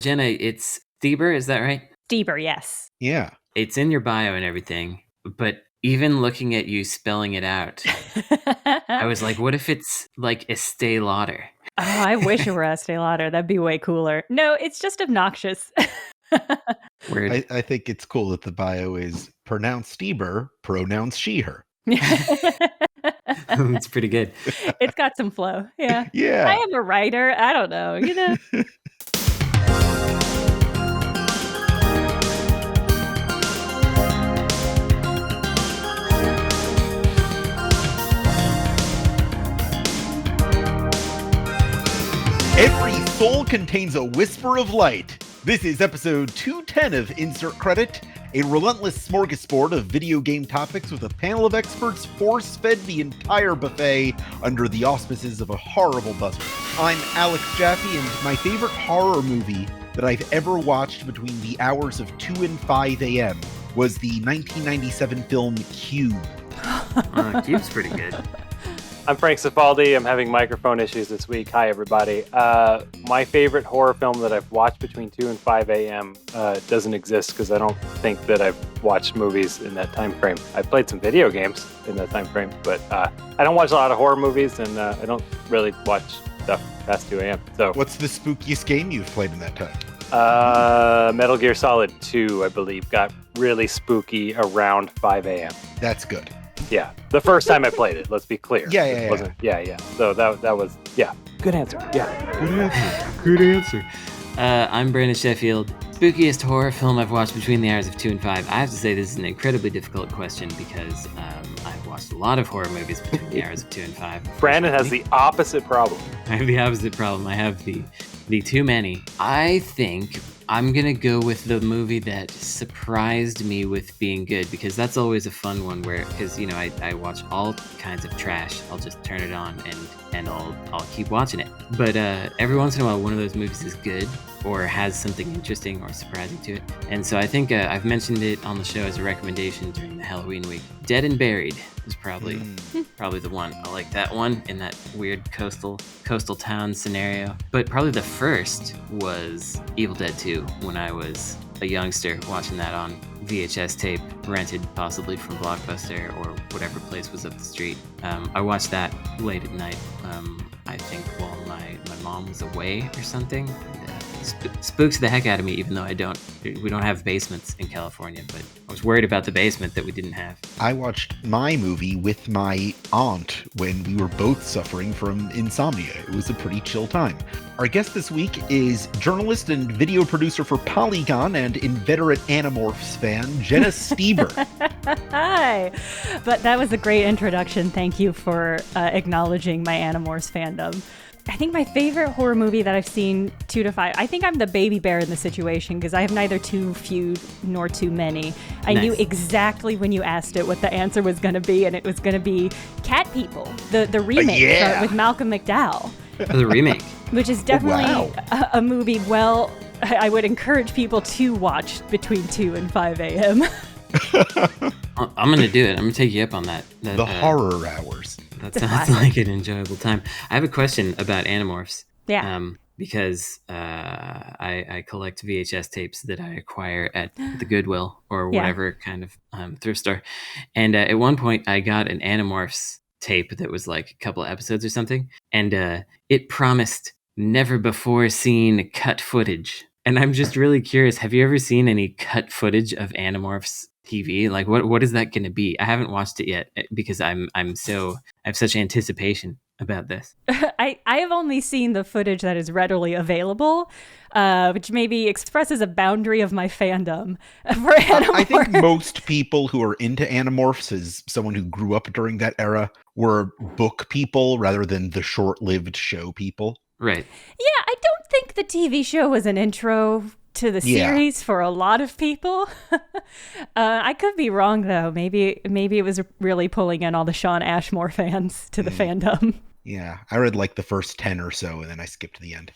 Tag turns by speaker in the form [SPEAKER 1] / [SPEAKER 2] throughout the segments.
[SPEAKER 1] Jenna, it's Stoeber, is that right?
[SPEAKER 2] Stoeber, yes.
[SPEAKER 3] Yeah.
[SPEAKER 1] It's in your bio and everything, but even looking at you spelling it out, I was like, what if it's like Estee Lauder?
[SPEAKER 2] Oh, I wish it were Estee Lauder. That'd be way cooler. No, it's just obnoxious.
[SPEAKER 1] Weird.
[SPEAKER 3] I think it's cool that the bio is pronounced Stoeber, pronounced she, her.
[SPEAKER 1] It's pretty good.
[SPEAKER 2] It's got some flow. Yeah.
[SPEAKER 3] Yeah.
[SPEAKER 2] I am a writer. I don't know,
[SPEAKER 3] Every soul contains a whisper of light. This is episode 210 of Insert Credit, a relentless smorgasbord of video game topics with a panel of experts force-fed the entire buffet under the auspices of a horrible buzzer. I'm Alex Jaffe, and my favorite horror movie that I've ever watched between the hours of 2 and 5 a.m. was the 1997 film Cube.
[SPEAKER 1] Cube's pretty good.
[SPEAKER 4] I'm Frank Cifaldi. I'm having microphone issues this week. Hi, everybody. My favorite horror film that I've watched between 2 and 5 a.m. Doesn't exist because I don't think that I've watched movies in that time frame. I played some video games in that time frame, but I don't watch a lot of horror movies, and I don't really watch stuff past 2 a.m. So,
[SPEAKER 3] What's the spookiest game you've played in that time?
[SPEAKER 4] Metal Gear Solid 2, I believe, got really spooky around 5 a.m.
[SPEAKER 3] That's good.
[SPEAKER 4] Yeah, the first time I played it. Let's be clear.
[SPEAKER 3] Yeah.
[SPEAKER 4] So that was good answer. Yeah,
[SPEAKER 1] Good answer. I'm Brandon Sheffield. Spookiest horror film I've watched between the hours of 2 and 5. I have to say this is an incredibly difficult question because I've watched a lot of horror movies between the hours of 2 and 5.
[SPEAKER 4] Brandon has the opposite problem.
[SPEAKER 1] I have the opposite problem. I have the too many. I think I'm going to go with the movie that surprised me with being good, because that's always a fun one because, I watch all kinds of trash. I'll just turn it on and I'll keep watching it. But every once in a while, one of those movies is good or has something interesting or surprising to it. And so I think I've mentioned it on the show as a recommendation during the Halloween week. Dead and Buried is probably the one. I like that one in that weird coastal town scenario. But probably the first was Evil Dead 2 when I was a youngster watching that on VHS tape, rented possibly from Blockbuster or whatever place was up the street. I watched that late at night, I think while my mom was away or something. Spooks the heck out of me, even though we don't have basements in California, but I was worried about the basement that we didn't have.
[SPEAKER 3] I watched my movie with my aunt when we were both suffering from insomnia. It was a pretty chill time. Our guest this week is journalist and video producer for Polygon and inveterate Animorphs fan, Jenna Stoeber.
[SPEAKER 2] Hi. But that was a great introduction. Thank you for acknowledging my Animorphs fandom. I think my favorite horror movie that I've seen 2 to 5, I think I'm the baby bear in the situation because I have neither too few nor too many. I knew exactly when you asked it what the answer was going to be, and it was going to be Cat People, the remake with Malcolm McDowell.
[SPEAKER 1] The remake.
[SPEAKER 2] Which is definitely a movie I would encourage people to watch between 2 and 5 a.m.
[SPEAKER 1] I'm going to do it. I'm going to take you up on that.
[SPEAKER 3] The horror hours.
[SPEAKER 1] That sounds like an enjoyable time. I have a question about Animorphs.
[SPEAKER 2] Yeah.
[SPEAKER 1] Because I collect VHS tapes that I acquire at the Goodwill or whatever kind of thrift store. And at one point, I got an Animorphs tape that was like a couple of episodes or something. And it promised never before seen cut footage. And I'm just really curious, have you ever seen any cut footage of Animorphs TV? Like what is that going to be? I haven't watched it yet because I have such anticipation about this.
[SPEAKER 2] I have only seen the footage that is readily available, which maybe expresses a boundary of my fandom for Animorphs.
[SPEAKER 3] I think most people who are into Animorphs, as someone who grew up during that era, were book people rather than the short-lived show people.
[SPEAKER 1] Right.
[SPEAKER 2] Yeah, I don't think the TV show was an intro to the series for a lot of people. I could be wrong though. Maybe it was really pulling in all the Shawn Ashmore fans to the fandom.
[SPEAKER 3] Yeah, I read like the first 10 or so, and then I skipped to the end.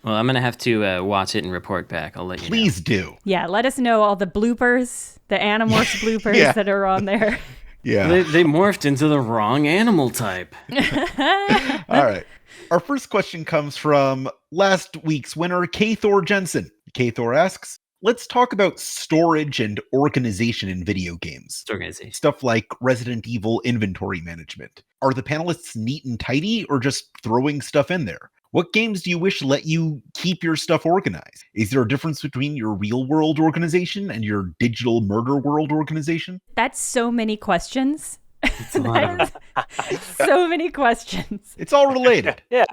[SPEAKER 1] Well, I'm gonna have to watch it and report back. I'll let you know.
[SPEAKER 3] Please do.
[SPEAKER 2] Yeah, let us know all the bloopers, the Animorphs bloopers that are on there.
[SPEAKER 3] Yeah,
[SPEAKER 1] they morphed into the wrong animal type.
[SPEAKER 3] All right. Our first question comes from last week's winner, Thor Jensen. K Thor asks, let's talk about storage and organization in video games.
[SPEAKER 1] Organization.
[SPEAKER 3] Stuff like Resident Evil inventory management. Are the panelists neat and tidy or just throwing stuff in there? What games do you wish let you keep your stuff organized? Is there a difference between your real world organization and your digital murder world organization?
[SPEAKER 2] That's so many questions.
[SPEAKER 1] It's a lot of them.
[SPEAKER 2] So many questions.
[SPEAKER 3] It's all related.
[SPEAKER 4] Yeah.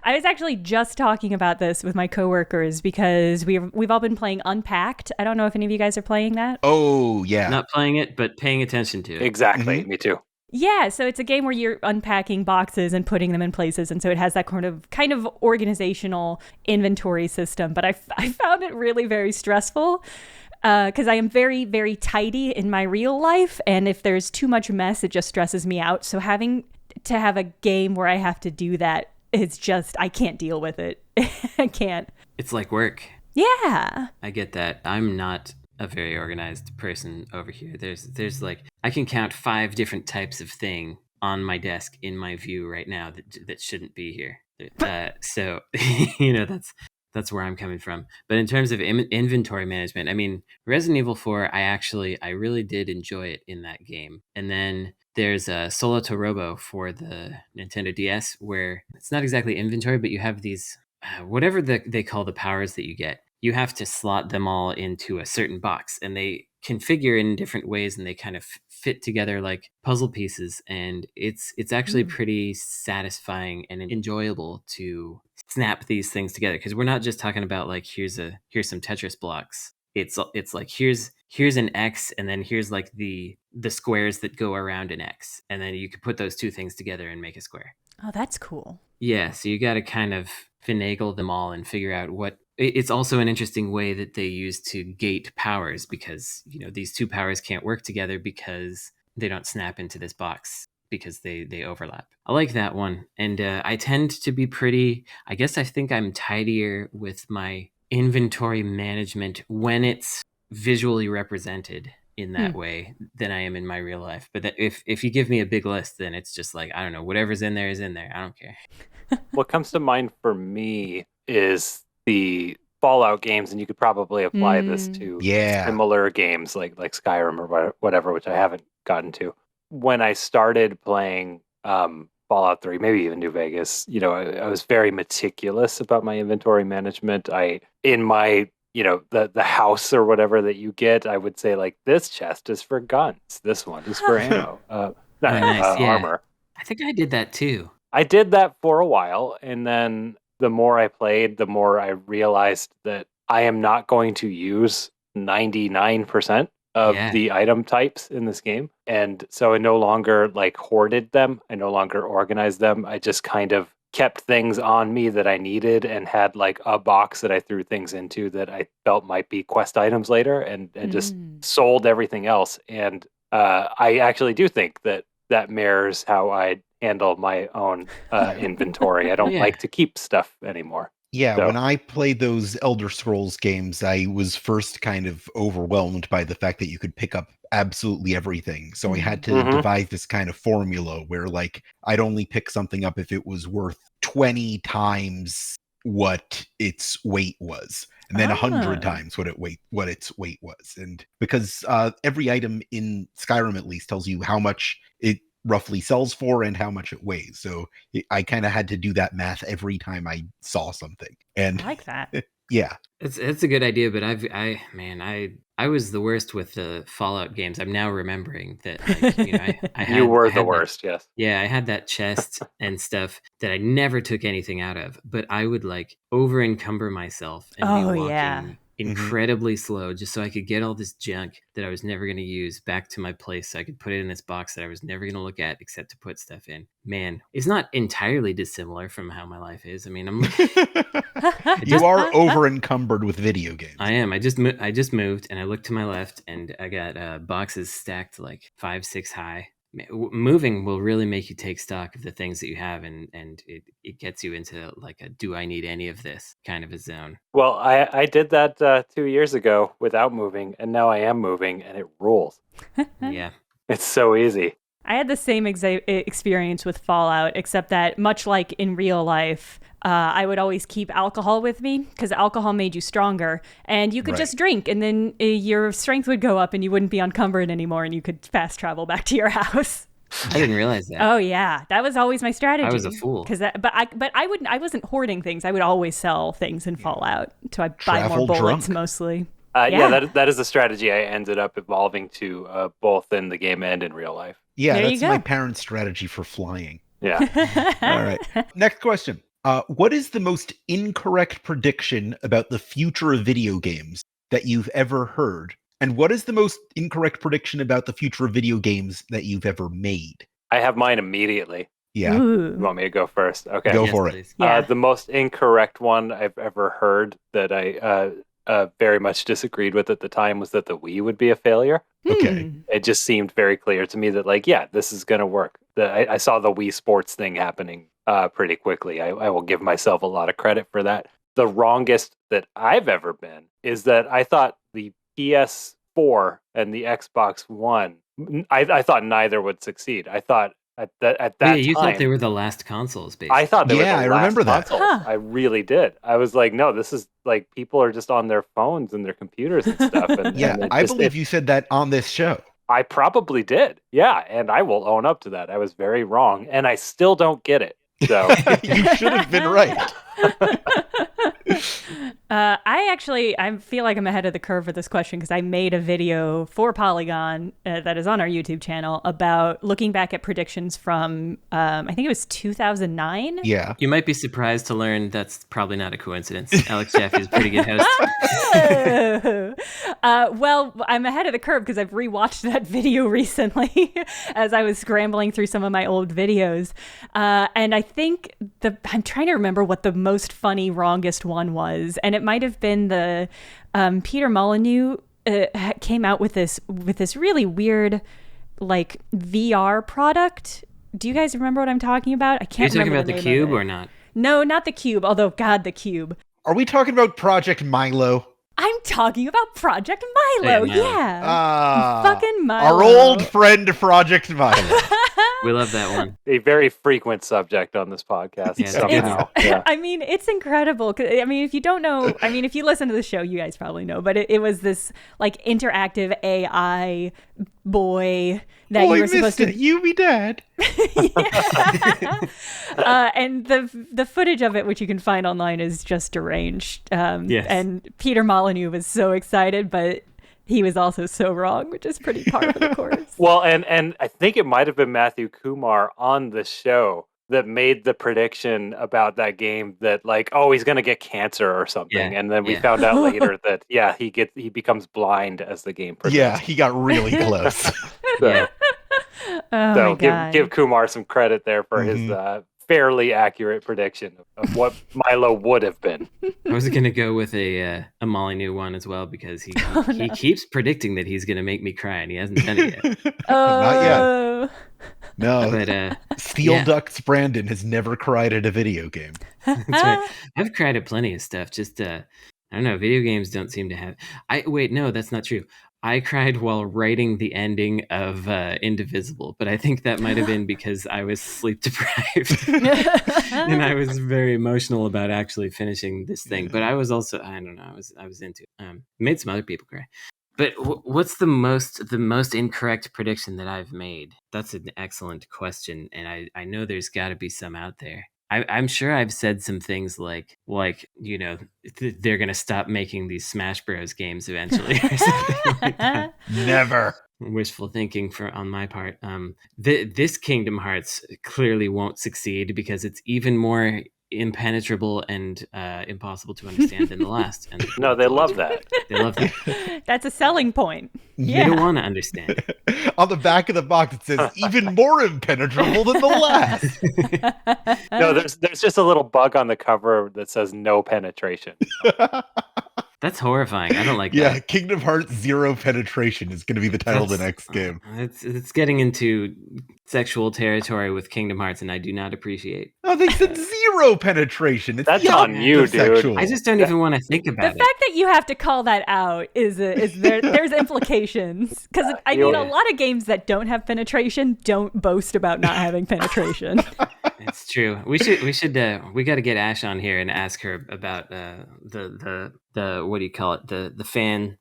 [SPEAKER 2] I was actually just talking about this with my coworkers because we've all been playing Unpacked. I don't know if any of you guys are playing that.
[SPEAKER 3] Oh, yeah.
[SPEAKER 1] Not playing it, but paying attention to it.
[SPEAKER 4] Exactly.
[SPEAKER 3] Mhm.
[SPEAKER 4] Me too.
[SPEAKER 2] Yeah, so it's a game where you're unpacking boxes and putting them in places, and so it has that kind of organizational inventory system. But I found it really very stressful because I am very, very tidy in my real life, and if there's too much mess, it just stresses me out. So having to have a game where I have to do that, it's just, I can't deal with it. I can't.
[SPEAKER 1] It's like work.
[SPEAKER 2] Yeah.
[SPEAKER 1] I get that. I'm not a very organized person over here. There's like, I can count 5 different types of thing on my desk in my view right now that shouldn't be here. So that's where I'm coming from. But in terms of inventory management, I mean, Resident Evil 4, I really did enjoy it in that game. And then there's a Solo to Robo for the Nintendo DS, where it's not exactly inventory, but you have these whatever they call the powers that you get. You have to slot them all into a certain box, and they configure in different ways, and they kind of fit together like puzzle pieces. And it's actually pretty satisfying and enjoyable to snap these things together, because we're not just talking about like here's some Tetris blocks. It's like here's an X, and then here's like the squares that go around an X, and then you could put those two things together and make a square.
[SPEAKER 2] Oh, that's cool.
[SPEAKER 1] Yeah, so you got to kind of finagle them all and figure out what. It's also an interesting way that they use to gate powers, because these two powers can't work together because they don't snap into this box because they overlap. I like that one, and I tend to be pretty. I guess I think I'm tidier with my inventory management when it's visually represented in that way than I am in my real life. But if you give me a big list, then it's just like, I don't know, whatever's in there is in there. I don't care.
[SPEAKER 4] What comes to mind for me is the Fallout games, and you could probably apply this to similar games like Skyrim or whatever, which I haven't gotten to. When I started playing Fallout 3, maybe even New Vegas, I was very meticulous about my inventory management. In my the house or whatever that you get, I would say like, this chest is for guns, this one is for ammo,
[SPEAKER 1] Nice, yeah.
[SPEAKER 4] armor.
[SPEAKER 1] I think I did that too.
[SPEAKER 4] I did that for a while, and then the more I played, the more I realized that I am not going to use 99% of the item types in this game. And so I no longer like hoarded them. I no longer organized them. I just kind of kept things on me that I needed, and had like a box that I threw things into that I felt might be quest items later, and just sold everything else. And I actually do think that mirrors how I handle my own inventory. I don't like to keep stuff anymore.
[SPEAKER 3] Yeah, so when I played those Elder Scrolls games, I was first kind of overwhelmed by the fact that you could pick up absolutely everything. So I had to devise this kind of formula where like I'd only pick something up if it was worth 20 times what its weight was, and then 100 times what its weight was. And because every item in Skyrim at least tells you how much it roughly sells for and how much it weighs. So I kind of had to do that math every time I saw something. And
[SPEAKER 2] I like that.
[SPEAKER 3] Yeah.
[SPEAKER 1] It's a good idea, but I was the worst with the Fallout games. I'm now remembering that
[SPEAKER 4] you were the worst, yes.
[SPEAKER 1] Yeah, I had that chest and stuff that I never took anything out of, but I would like over encumber myself and be walking incredibly slow just so I could get all this junk that I was never going to use back to my place, so I could put it in this box that I was never going to look at except to put stuff in. Man, it's not entirely dissimilar from how my life is. I mean,
[SPEAKER 3] you are over encumbered with video games.
[SPEAKER 1] I am. I just moved, and I looked to my left, and I got boxes stacked like 5-6 high. Moving will really make you take stock of the things that you have, and it gets you into like a do I need any of this kind of a zone.
[SPEAKER 4] Well, I did that 2 years ago without moving, and now I am moving, and it rules.
[SPEAKER 1] Yeah.
[SPEAKER 4] It's so easy.
[SPEAKER 2] I had the same experience with Fallout, except that much like in real life, I would always keep alcohol with me because alcohol made you stronger, and you could just drink, and then your strength would go up, and you wouldn't be encumbered anymore, and you could fast travel back to your house.
[SPEAKER 1] I didn't realize that.
[SPEAKER 2] Oh yeah, that was always my strategy.
[SPEAKER 1] I was a fool.
[SPEAKER 2] I wasn't hoarding things. I would always sell things in Fallout, so I buy
[SPEAKER 3] Travel
[SPEAKER 2] more bullets
[SPEAKER 3] drunk.
[SPEAKER 2] mostly.
[SPEAKER 4] That is a strategy I ended up evolving to both in the game and in real life.
[SPEAKER 3] Yeah,
[SPEAKER 2] There you
[SPEAKER 3] that's
[SPEAKER 2] go.
[SPEAKER 3] my parents' strategy for flying.
[SPEAKER 4] Yeah.
[SPEAKER 3] All right. Next question. What is the most incorrect prediction about the future of video games that you've ever heard? And what is the most incorrect prediction about the future of video games that you've ever made?
[SPEAKER 4] I have mine immediately.
[SPEAKER 3] Yeah,
[SPEAKER 2] Ooh.
[SPEAKER 4] You want me to go first? Okay.
[SPEAKER 3] Go
[SPEAKER 1] Yes,
[SPEAKER 3] for it.
[SPEAKER 1] please.
[SPEAKER 2] Yeah.
[SPEAKER 4] The most incorrect one I've ever heard that I very much disagreed with at the time was that the Wii would be a failure.
[SPEAKER 3] Okay.
[SPEAKER 2] Hmm.
[SPEAKER 4] It just seemed very clear to me that, like, yeah, this is going to work. I saw the Wii Sports thing happening pretty quickly. I will give myself a lot of credit for that. The wrongest that I've ever been is that I thought the PS4 and the Xbox One, I thought neither would succeed. I thought at that
[SPEAKER 1] Yeah, you
[SPEAKER 4] time,
[SPEAKER 1] thought they were the last consoles, basically.
[SPEAKER 4] I thought they were the
[SPEAKER 3] Yeah, I
[SPEAKER 4] last
[SPEAKER 3] remember that.
[SPEAKER 4] consoles.
[SPEAKER 2] Huh.
[SPEAKER 4] I really did. I was like, no, this is like people are just on their phones and their computers and stuff. And,
[SPEAKER 3] Yeah,
[SPEAKER 4] and it
[SPEAKER 3] I
[SPEAKER 4] just-
[SPEAKER 3] believe you said that on this show.
[SPEAKER 4] I probably did. Yeah, and I will own up to that. I was very wrong, and I still don't get it. So
[SPEAKER 3] You should have been right.
[SPEAKER 2] I feel like I'm ahead of the curve for this question because I made a video for Polygon that is on our YouTube channel about looking back at predictions from, I think it was 2009.
[SPEAKER 3] Yeah.
[SPEAKER 1] You might be surprised to learn that's probably not a coincidence. Alex Jaffe is a pretty good host.
[SPEAKER 2] Well, I'm ahead of the curve because I've rewatched that video recently as I was scrambling through some of my old videos. And I think I'm trying to remember what the most funny, wrongest one was. And it might have been the Peter Molyneux came out with this really weird, like, VR product. Do you guys remember what I'm talking about? I
[SPEAKER 1] Are you
[SPEAKER 2] can't
[SPEAKER 1] talking
[SPEAKER 2] remember
[SPEAKER 1] about the
[SPEAKER 2] name of
[SPEAKER 1] cube
[SPEAKER 2] it.
[SPEAKER 1] or not?
[SPEAKER 2] No, not the cube. Although, God, the cube.
[SPEAKER 3] Are we talking about Project Milo?
[SPEAKER 2] I'm talking about Project Milo.
[SPEAKER 1] Yeah, Milo.
[SPEAKER 2] Yeah.
[SPEAKER 3] Ah,
[SPEAKER 2] Fucking Milo.
[SPEAKER 3] our old friend Project Milo.
[SPEAKER 1] We love that one.
[SPEAKER 4] a very frequent subject on this podcast.
[SPEAKER 1] Yeah,
[SPEAKER 4] somehow. Yeah.
[SPEAKER 2] I mean, it's incredible. I mean, if you don't know, I mean, if you listen to the show, you guys probably know, but it was this like interactive AI boy that you were supposed to.
[SPEAKER 3] You be dad.
[SPEAKER 2] And the footage of it, which you can find online, is just deranged.
[SPEAKER 1] Yes.
[SPEAKER 2] And Peter Molyneux was so excited, but he was also so wrong, which is pretty par for the course.
[SPEAKER 4] Well, and I think it might have been Matthew Kumar on the show that made the prediction about that game that, like, oh, he's going to get cancer or something.
[SPEAKER 1] Yeah,
[SPEAKER 4] And then we
[SPEAKER 1] yeah.
[SPEAKER 4] found out later that, yeah, he becomes blind as the game progresses.
[SPEAKER 3] Yeah, he got really close.
[SPEAKER 4] So,
[SPEAKER 1] Yeah.
[SPEAKER 2] Oh
[SPEAKER 4] so
[SPEAKER 2] my God.
[SPEAKER 4] give Kumar some credit there for his fairly accurate prediction of what Milo would have been.
[SPEAKER 1] I was going to go with a Molyneux one as well because he keeps predicting that he's going to make me cry and he hasn't done it yet.
[SPEAKER 3] Not yet.
[SPEAKER 2] Oh.
[SPEAKER 3] No.
[SPEAKER 1] But
[SPEAKER 3] Steel
[SPEAKER 1] yeah.
[SPEAKER 3] Ducks Brandon has never cried at a video game.
[SPEAKER 1] That's right. I've cried at plenty of stuff. Just I don't know. Video games don't seem to have. Wait, no, that's not true. I cried while writing the ending of Indivisible, but I think that might have been because I was sleep deprived and I was very emotional about actually finishing this thing. But I was also, I don't know, I was into it. Made some other people cry. But what's the most incorrect prediction that I've made? That's an excellent question, and I know there's got to be some out there. I'm sure I've said some things like you know, they're gonna stop making these Smash Bros. Games eventually or something like that.
[SPEAKER 3] Never.
[SPEAKER 1] Wishful thinking on my part. This Kingdom Hearts clearly won't succeed because it's even more impenetrable and impossible to understand than the last. And
[SPEAKER 4] No, they love that.
[SPEAKER 1] They love that.
[SPEAKER 2] That's a selling point.
[SPEAKER 1] They
[SPEAKER 2] Yeah.
[SPEAKER 1] don't want to understand.
[SPEAKER 3] On the back of the box, it says, even more impenetrable than the last.
[SPEAKER 4] No, there's just a little bug on the cover that says no penetration.
[SPEAKER 1] That's horrifying. I don't like
[SPEAKER 3] Yeah,
[SPEAKER 1] that.
[SPEAKER 3] Kingdom Hearts Zero Penetration is going to be the title of the next game.
[SPEAKER 1] It's getting into sexual territory with Kingdom Hearts, and I do not appreciate.
[SPEAKER 3] Oh, they said 0 penetration. It's
[SPEAKER 4] That's
[SPEAKER 3] the
[SPEAKER 4] on
[SPEAKER 3] opposite
[SPEAKER 4] you,
[SPEAKER 3] of
[SPEAKER 4] dude.
[SPEAKER 3] sexual.
[SPEAKER 1] I just don't even want to think
[SPEAKER 2] The
[SPEAKER 1] about it.
[SPEAKER 2] fact that you have to call that out is there's implications, because I mean, a lot of games that don't have penetration don't boast about not having penetration.
[SPEAKER 1] It's true. We got to get Ash on here and ask her about the what do you call it? The fan.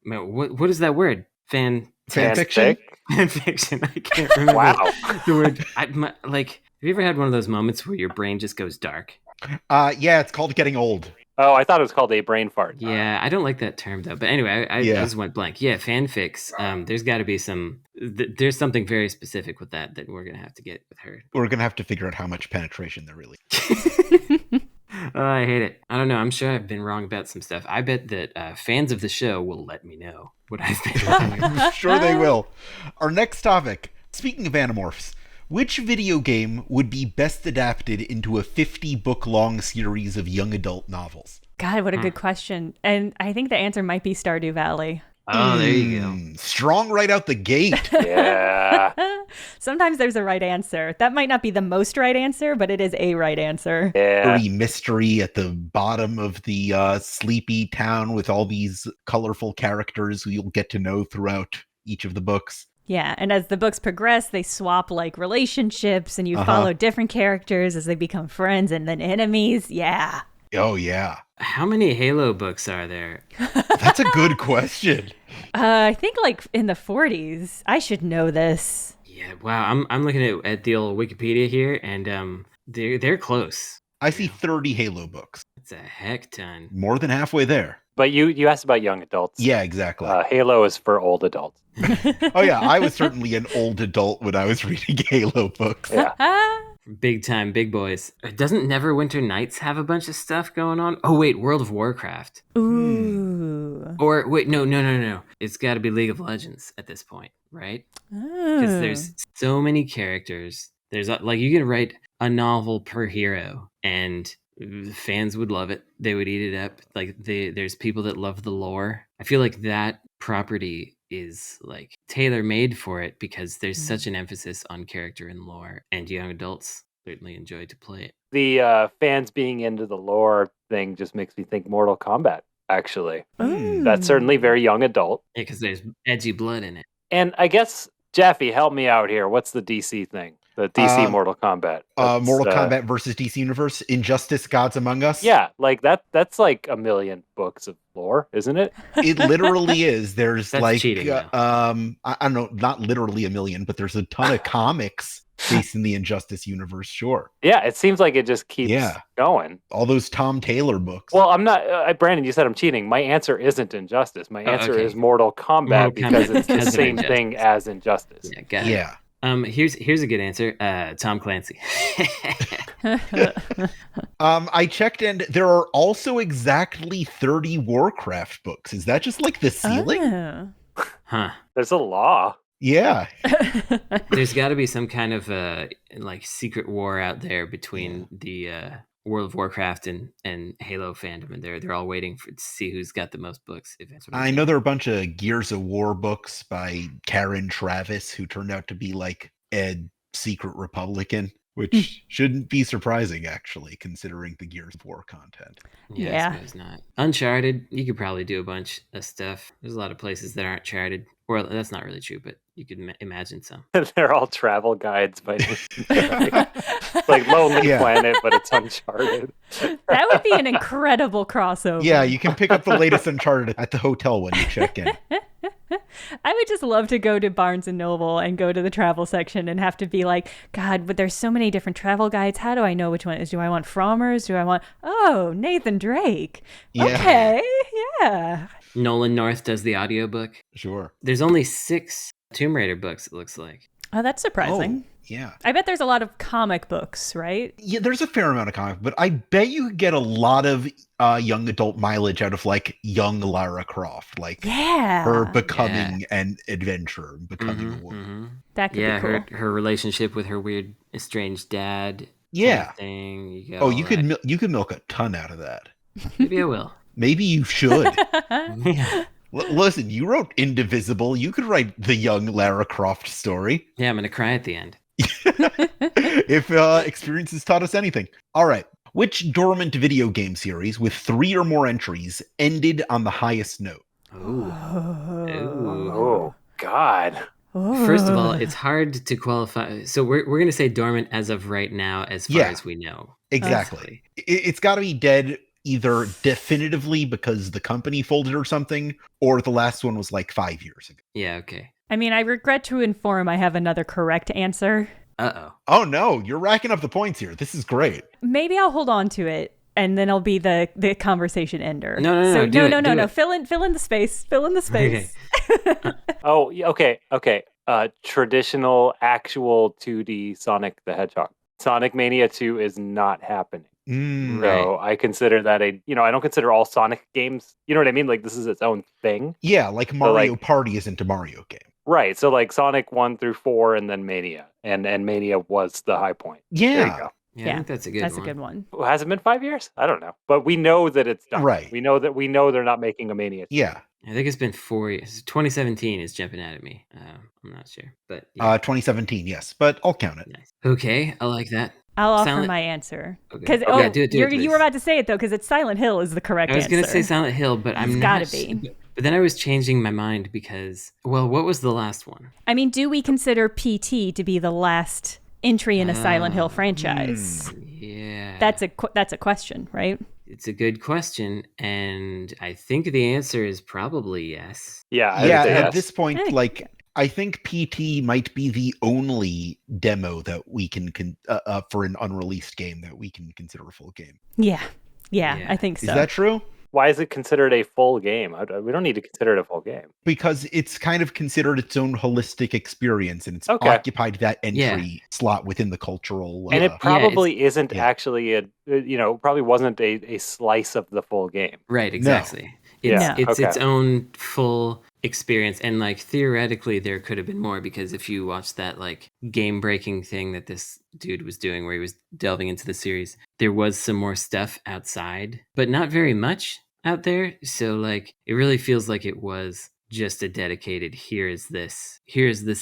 [SPEAKER 1] What is that word? Fan
[SPEAKER 3] fiction.
[SPEAKER 1] fan fiction. I can't remember.
[SPEAKER 4] Wow.
[SPEAKER 1] The word. Have you ever had one of those moments where your brain just goes dark?
[SPEAKER 3] Yeah, it's called getting old.
[SPEAKER 4] Oh, I thought it was called a brain fart.
[SPEAKER 1] Yeah, I don't like that term though. But anyway, I just went blank. Yeah, fanfics. There's got to be some. There's something very specific with that we're gonna have to get with her.
[SPEAKER 3] We're gonna have to figure out how much penetration there really.
[SPEAKER 1] Oh, I hate it. I don't know. I'm sure I've been wrong about some stuff. I bet that fans of the show will let me know what I've been wrong.
[SPEAKER 3] I'm sure they will. Our next topic. Speaking of Animorphs, which video game would be best adapted into a 50-book-long series of young adult novels?
[SPEAKER 2] God, what a good question. And I think the answer might be Stardew Valley.
[SPEAKER 1] Oh, there you go.
[SPEAKER 3] Strong right out the gate.
[SPEAKER 4] Yeah.
[SPEAKER 2] Sometimes there's a right answer. That might not be the most right answer, but it is a right answer.
[SPEAKER 4] Yeah.
[SPEAKER 3] Dirty mystery at the bottom of the sleepy town with all these colorful characters who you'll get to know throughout each of the books.
[SPEAKER 2] Yeah, and as the books progress, they swap like relationships, and you follow different characters as they become friends and then enemies. Yeah.
[SPEAKER 3] Oh, yeah.
[SPEAKER 1] How many Halo books are there?
[SPEAKER 3] That's a good question.
[SPEAKER 2] I think like in the 40s. I should know this.
[SPEAKER 1] Yeah, wow. I'm looking at the old Wikipedia here, and they're close.
[SPEAKER 3] I see 30 Halo books.
[SPEAKER 1] It's a heck ton.
[SPEAKER 3] More than halfway there.
[SPEAKER 4] But you asked about young adults.
[SPEAKER 3] Yeah, exactly.
[SPEAKER 4] Halo is for old adults.
[SPEAKER 3] Oh, yeah. I was certainly an old adult when I was reading Halo books.
[SPEAKER 4] Yeah.
[SPEAKER 1] Big time, big boys. Doesn't Neverwinter Nights have a bunch of stuff going on? Oh, wait, World of Warcraft.
[SPEAKER 2] Ooh.
[SPEAKER 1] Or, wait, no. It's got to be League of Legends at this point, right? Because there's so many characters. There's, like, you can write a novel per hero, and fans would love it. They would eat it up. Like, there's people that love the lore. I feel like that property is like tailor-made for it because there's such an emphasis on character and lore, and young adults certainly enjoy to play it.
[SPEAKER 4] The fans being into the lore thing just makes me think Mortal Kombat, actually. That's certainly very young adult.
[SPEAKER 1] Yeah, because there's edgy blood in it.
[SPEAKER 4] And I guess, Jaffe, help me out here. What's the DC thing? The DC Mortal Kombat.
[SPEAKER 3] Mortal Kombat versus DC Universe, Injustice, Gods Among Us.
[SPEAKER 4] Yeah, like that's like a million books of lore, isn't it?
[SPEAKER 3] It literally is. There's
[SPEAKER 1] That's
[SPEAKER 3] like,
[SPEAKER 1] cheating,
[SPEAKER 3] I don't know, not literally a million, but there's a ton of comics based in the Injustice universe, sure.
[SPEAKER 4] Yeah, it seems like it just keeps going.
[SPEAKER 3] All those Tom Taylor books.
[SPEAKER 4] Well, I'm not, Brandon, you said I'm cheating. My answer isn't Injustice. My answer is Mortal Kombat because it's the same thing as Injustice.
[SPEAKER 1] Yeah, got it.
[SPEAKER 3] Yeah.
[SPEAKER 1] Here's a good answer. Tom Clancy.
[SPEAKER 3] I checked, and there are also exactly 30 Warcraft books. Is that just like the ceiling?
[SPEAKER 2] Oh.
[SPEAKER 1] Huh.
[SPEAKER 4] There's a law.
[SPEAKER 3] Yeah.
[SPEAKER 1] There's got to be some kind of like secret war out there between the World of Warcraft and Halo fandom, and they're all waiting to see who's got the most books.
[SPEAKER 3] I know there are a bunch of Gears of War books by Karen Travis, who turned out to be like a secret Republican, which shouldn't be surprising, actually, considering the Gears of War content.
[SPEAKER 1] Yeah. I suppose not. Uncharted, you could probably do a bunch of stuff. There's a lot of places that aren't charted. Well, that's not really true, but you could imagine some.
[SPEAKER 4] They're all travel guides by like Lonely Planet, but it's Uncharted.
[SPEAKER 2] That would be an incredible crossover.
[SPEAKER 3] Yeah, you can pick up the latest Uncharted at the hotel when you check in.
[SPEAKER 2] I would just love to go to Barnes & Noble and go to the travel section and have to be like, God, but there's so many different travel guides. How do I know which one is? Do I want Frommer's? Do I want, Nathan Drake?
[SPEAKER 3] Yeah.
[SPEAKER 2] Okay, yeah.
[SPEAKER 1] Nolan North does the audiobook.
[SPEAKER 3] Sure.
[SPEAKER 1] There's only 6 Tomb Raider books, it looks like.
[SPEAKER 2] Oh, that's surprising.
[SPEAKER 3] Oh, yeah.
[SPEAKER 2] I bet there's a lot of comic books, right?
[SPEAKER 3] Yeah, there's a fair amount of comic, but I bet you could get a lot of young adult mileage out of like young Lara Croft, like her becoming an adventurer, becoming a woman.
[SPEAKER 2] That could be cool.
[SPEAKER 1] her relationship with her weird estranged dad.
[SPEAKER 3] Yeah.
[SPEAKER 1] Thing.
[SPEAKER 3] You could milk a ton out of that.
[SPEAKER 1] Maybe I will.
[SPEAKER 3] Maybe you should.
[SPEAKER 1] Yeah.
[SPEAKER 3] Listen, you wrote Indivisible. You could write the young Lara Croft story.
[SPEAKER 1] Yeah, I'm gonna cry at the end.
[SPEAKER 3] If experience has taught us anything. All right. Which dormant video game series with 3 or more entries ended on the highest note?
[SPEAKER 1] Ooh. Ooh.
[SPEAKER 4] Oh, God.
[SPEAKER 1] First of all, it's hard to qualify. So we're going to say dormant as of right now, as far as we know.
[SPEAKER 3] Exactly. It's got to be dead either definitively because the company folded or something, or the last one was like 5 years ago.
[SPEAKER 1] Yeah, okay.
[SPEAKER 2] I mean, I regret to inform I have another correct answer.
[SPEAKER 1] Uh-oh.
[SPEAKER 3] Oh, no. You're racking up the points here. This is great.
[SPEAKER 2] Maybe I'll hold on to it, and then I'll be the conversation ender.
[SPEAKER 1] No.
[SPEAKER 2] No. Fill in the space. Fill in the space.
[SPEAKER 1] Okay.
[SPEAKER 4] Oh, okay. Traditional, actual 2D Sonic the Hedgehog. Sonic Mania 2 is not happening. So I consider that I don't consider all Sonic games, you know what I mean? Like, this is its own thing.
[SPEAKER 3] Yeah, like Mario Party isn't a Mario game.
[SPEAKER 4] Right. So like Sonic 1 through 4 and then Mania. And Mania was the high point.
[SPEAKER 3] Yeah.
[SPEAKER 4] There you go.
[SPEAKER 1] Yeah, I think that's a good one.
[SPEAKER 2] That's a good one.
[SPEAKER 4] Well, has it been 5 years? I don't know. But we know that it's done.
[SPEAKER 3] Right.
[SPEAKER 4] We know they're not making a Mania 2.
[SPEAKER 3] Yeah.
[SPEAKER 1] I think it's been 4 years. 2017 is jumping out at me. I'm not sure, but yeah.
[SPEAKER 3] 2017, yes, but I'll count it.
[SPEAKER 1] Nice. Okay, I like that.
[SPEAKER 2] I'll offer my answer. Because
[SPEAKER 1] Okay. Do it,
[SPEAKER 2] you were about to say it though, because it's Silent Hill is the correct answer.
[SPEAKER 1] I was going to say Silent Hill, but I'm not.
[SPEAKER 2] It's gotta be.
[SPEAKER 1] But then I was changing my mind because, well, what was the last one?
[SPEAKER 2] I mean, do we consider PT to be the last entry in a Silent Hill franchise?
[SPEAKER 1] Yeah.
[SPEAKER 2] That's a question, right?
[SPEAKER 1] It's a good question, and I think the answer is probably yes.
[SPEAKER 4] Yeah.
[SPEAKER 3] At this point, I think PT might be the only demo that we can for an unreleased game that we can consider a full game.
[SPEAKER 2] Yeah, I think so.
[SPEAKER 3] Is that true?
[SPEAKER 4] Why is it considered a full game? We don't need to consider it a full game.
[SPEAKER 3] Because it's kind of considered its own holistic experience, and it's occupied that entry slot within the cultural.
[SPEAKER 4] And it probably isn't actually probably wasn't a slice of the full game.
[SPEAKER 1] Right, exactly.
[SPEAKER 3] No.
[SPEAKER 1] It's its own full experience, and like theoretically there could have been more, because if you watch that like game breaking thing that this dude was doing where he was delving into the series, there was some more stuff outside, but not very much out there. So like it really feels like it was just a dedicated here's this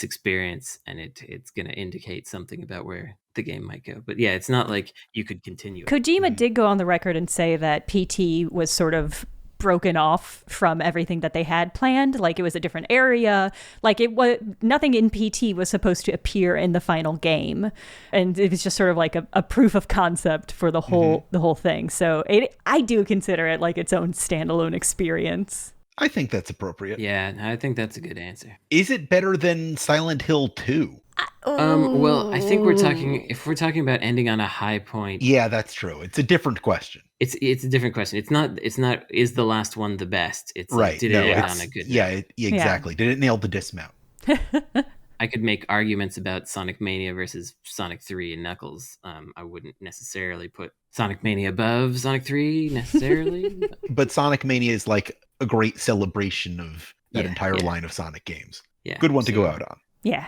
[SPEAKER 1] experience, and it's gonna indicate something about where the game might go. But yeah, it's not like you could continue it.
[SPEAKER 2] Kojima did go on the record and say that PT was sort of broken off from everything that they had planned. Like it was a different area. Like it was nothing in PT was supposed to appear in the final game, and it was just sort of like a proof of concept for the whole thing. So I do consider it like its own standalone experience.
[SPEAKER 3] I think that's appropriate.
[SPEAKER 1] Yeah, I think that's a good answer.
[SPEAKER 3] Is it better than Silent Hill 2?
[SPEAKER 1] Well, I think if we're talking about ending on a high point.
[SPEAKER 3] Yeah, that's true. It's a different question.
[SPEAKER 1] It's a different question. It's not is the last one the best? It's
[SPEAKER 3] right.
[SPEAKER 1] Like, did it end on a good note?
[SPEAKER 3] Exactly. Did it nail the dismount?
[SPEAKER 1] I could make arguments about Sonic Mania versus Sonic 3 and Knuckles. I wouldn't necessarily put Sonic Mania above Sonic 3 necessarily.
[SPEAKER 3] But Sonic Mania is like a great celebration of that entire line of Sonic games.
[SPEAKER 1] Yeah.
[SPEAKER 3] Good one to go out on.
[SPEAKER 2] Yeah.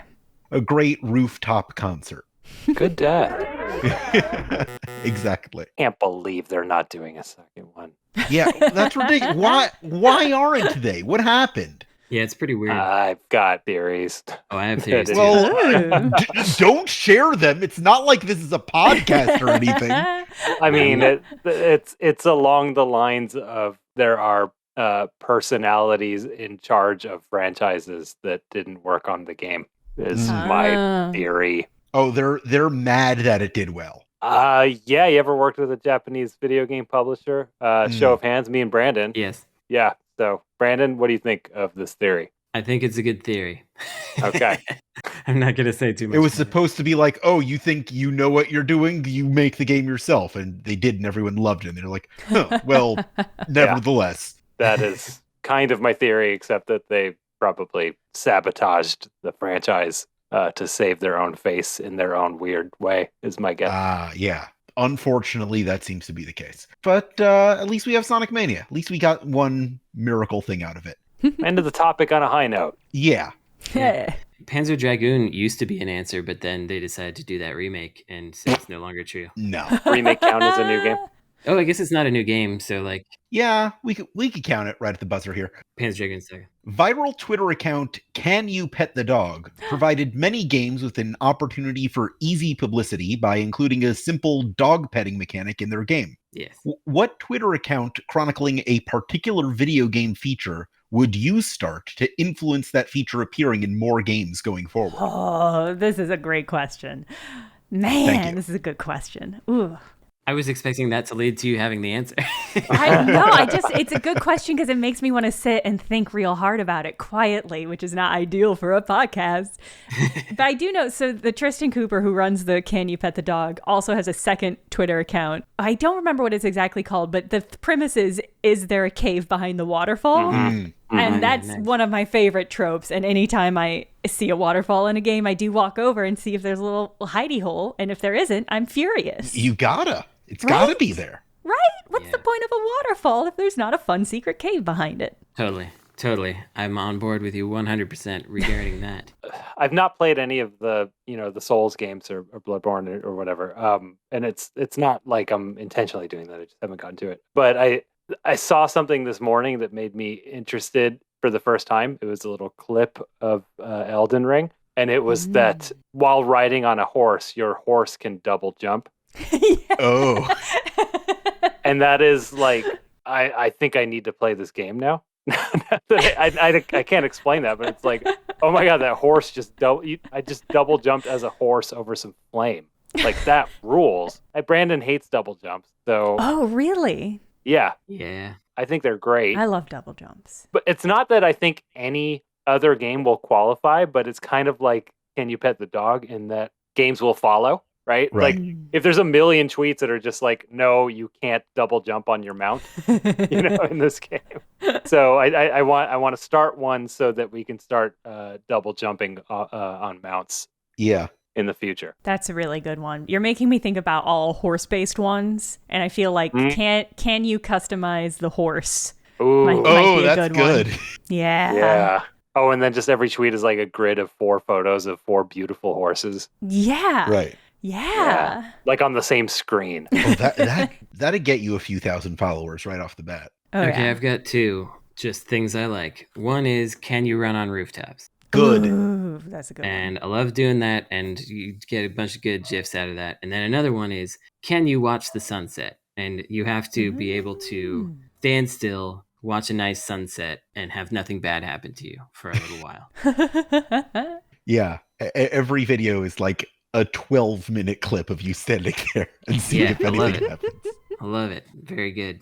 [SPEAKER 3] A great rooftop concert.
[SPEAKER 4] Good dad.
[SPEAKER 3] Exactly.
[SPEAKER 4] Can't believe they're not doing a second one.
[SPEAKER 3] Yeah, that's ridiculous. Why aren't they? What happened?
[SPEAKER 1] Yeah, it's pretty weird.
[SPEAKER 4] I've got theories.
[SPEAKER 1] Oh, I have theories too.
[SPEAKER 3] Well, don't share them. It's not like this is a podcast or anything.
[SPEAKER 4] I mean, it's along the lines of there are personalities in charge of franchises that didn't work on the game. Is my theory.
[SPEAKER 3] Oh, they're mad that it did well.
[SPEAKER 4] Yeah. You ever worked with a Japanese video game publisher? Show of hands, me and Brandon.
[SPEAKER 1] Yes.
[SPEAKER 4] Yeah. So, Brandon, what do you think of this theory?
[SPEAKER 1] I think it's a good theory.
[SPEAKER 4] Okay.
[SPEAKER 1] I'm not going to say too much.
[SPEAKER 3] It was supposed to be like, oh, you think you know what you're doing? You make the game yourself. And they did, and everyone loved it. And they're like, huh, well, nevertheless.
[SPEAKER 4] That is kind of my theory, except that they probably sabotaged the franchise to save their own face in their own weird way, is my guess.
[SPEAKER 3] Yeah. Unfortunately, that seems to be the case. But at least we have Sonic Mania. At least we got one miracle thing out of it.
[SPEAKER 4] End of the topic on a high note.
[SPEAKER 3] Yeah.
[SPEAKER 1] Panzer Dragoon used to be an answer, but then they decided to do that remake, and so it's no longer true.
[SPEAKER 3] No.
[SPEAKER 4] Remake count as a new game?
[SPEAKER 1] Oh, I guess it's not a new game, so like
[SPEAKER 3] Yeah, we could count it right at the buzzer here.
[SPEAKER 1] Pan's Dragon Saga.
[SPEAKER 3] Viral Twitter account Can You Pet the Dog provided many games with an opportunity for easy publicity by including a simple dog petting mechanic in their game.
[SPEAKER 1] Yes.
[SPEAKER 3] What Twitter account chronicling a particular video game feature would you start to influence that feature appearing in more games going forward?
[SPEAKER 2] Oh, this is a great question. Man, this is a good question. Ooh.
[SPEAKER 1] I was expecting that to lead to you having the answer.
[SPEAKER 2] It's a good question because it makes me want to sit and think real hard about it quietly, which is not ideal for a podcast. But I do know, so the Tristan Cooper who runs the Can You Pet the Dog also has a second Twitter account. I don't remember what it's exactly called, but the premise is there a cave behind the waterfall? Mm-hmm. And that's one of my favorite tropes. And anytime I see a waterfall in a game, I do walk over and see if there's a little hidey hole. And if there isn't, I'm furious.
[SPEAKER 3] You gotta. It's gotta be there.
[SPEAKER 2] Right? What's the point of a waterfall if there's not a fun secret cave behind it?
[SPEAKER 1] Totally. I'm on board with you 100% regarding that.
[SPEAKER 4] I've not played any of the Souls games or Bloodborne or whatever. And it's not like I'm intentionally doing that. I just haven't gotten to it. But I saw something this morning that made me interested for the first time. It was a little clip of Elden Ring. And it was that while riding on a horse, your horse can double jump.
[SPEAKER 3] Oh.
[SPEAKER 4] And that is like, I think I need to play this game now. I can't explain that, but it's like, oh my God, that horse I just double jumped as a horse over some flame. Like that rules. Brandon hates double jumps. So.
[SPEAKER 2] Oh, really?
[SPEAKER 4] Yeah.
[SPEAKER 1] Yeah.
[SPEAKER 4] I think they're great.
[SPEAKER 2] I love double jumps.
[SPEAKER 4] But it's not that I think any other game will qualify, but it's kind of like Can You Pet the Dog in that games will follow, right? Like if there's a million tweets that are just like, no, you can't double jump on your mount, in this game. So I want to start one so that we can start double jumping on mounts.
[SPEAKER 3] Yeah.
[SPEAKER 4] In the future.
[SPEAKER 2] That's a really good one. You're making me think about all horse-based ones, and I feel like can you customize the horse?
[SPEAKER 4] Ooh.
[SPEAKER 2] Might be a
[SPEAKER 3] that's
[SPEAKER 2] good.
[SPEAKER 3] One.
[SPEAKER 2] Yeah.
[SPEAKER 4] Yeah. Oh, and then just every tweet is like a grid of 4 photos of 4 beautiful horses.
[SPEAKER 2] Yeah.
[SPEAKER 3] Right.
[SPEAKER 2] Yeah.
[SPEAKER 4] Like on the same screen.
[SPEAKER 3] Oh, that'd get you a few thousand followers right off the bat.
[SPEAKER 2] Oh,
[SPEAKER 1] okay,
[SPEAKER 2] yeah.
[SPEAKER 1] I've got 2 just things I like. One is, can you run on rooftops?
[SPEAKER 3] Good.
[SPEAKER 2] Ooh, that's a good
[SPEAKER 1] and one. I love doing that, and you get a bunch of good GIFs out of that. And then another one is, can you watch the sunset? And you have to be able to stand still, watch a nice sunset, and have nothing bad happen to you for a little while.
[SPEAKER 3] Yeah. Every video is like a 12-minute clip of you standing there and seeing if anything happens.
[SPEAKER 1] I love it. Very good.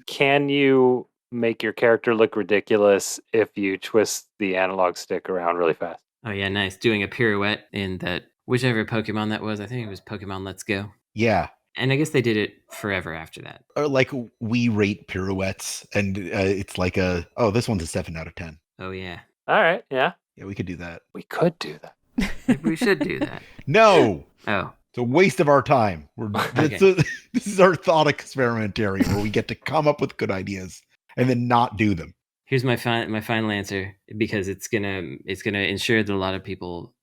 [SPEAKER 4] Can you make your character look ridiculous if you twist the analog stick around really fast?
[SPEAKER 1] Oh yeah, nice. Doing a pirouette in that whichever Pokemon that was. I think it was Pokemon Let's Go.
[SPEAKER 3] Yeah.
[SPEAKER 1] And I guess they did it forever after that.
[SPEAKER 3] Or like we rate pirouettes, and it's like this one's a 7 out of 10.
[SPEAKER 1] Oh yeah.
[SPEAKER 4] All right. Yeah.
[SPEAKER 3] Yeah, we could do that.
[SPEAKER 4] We could do that.
[SPEAKER 1] Maybe we should do that.
[SPEAKER 3] No.
[SPEAKER 1] Oh.
[SPEAKER 3] It's a waste of our time. This is our thought experiment area where we get to come up with good ideas and then not do them.
[SPEAKER 1] Here's my final answer, because it's gonna ensure that a lot of people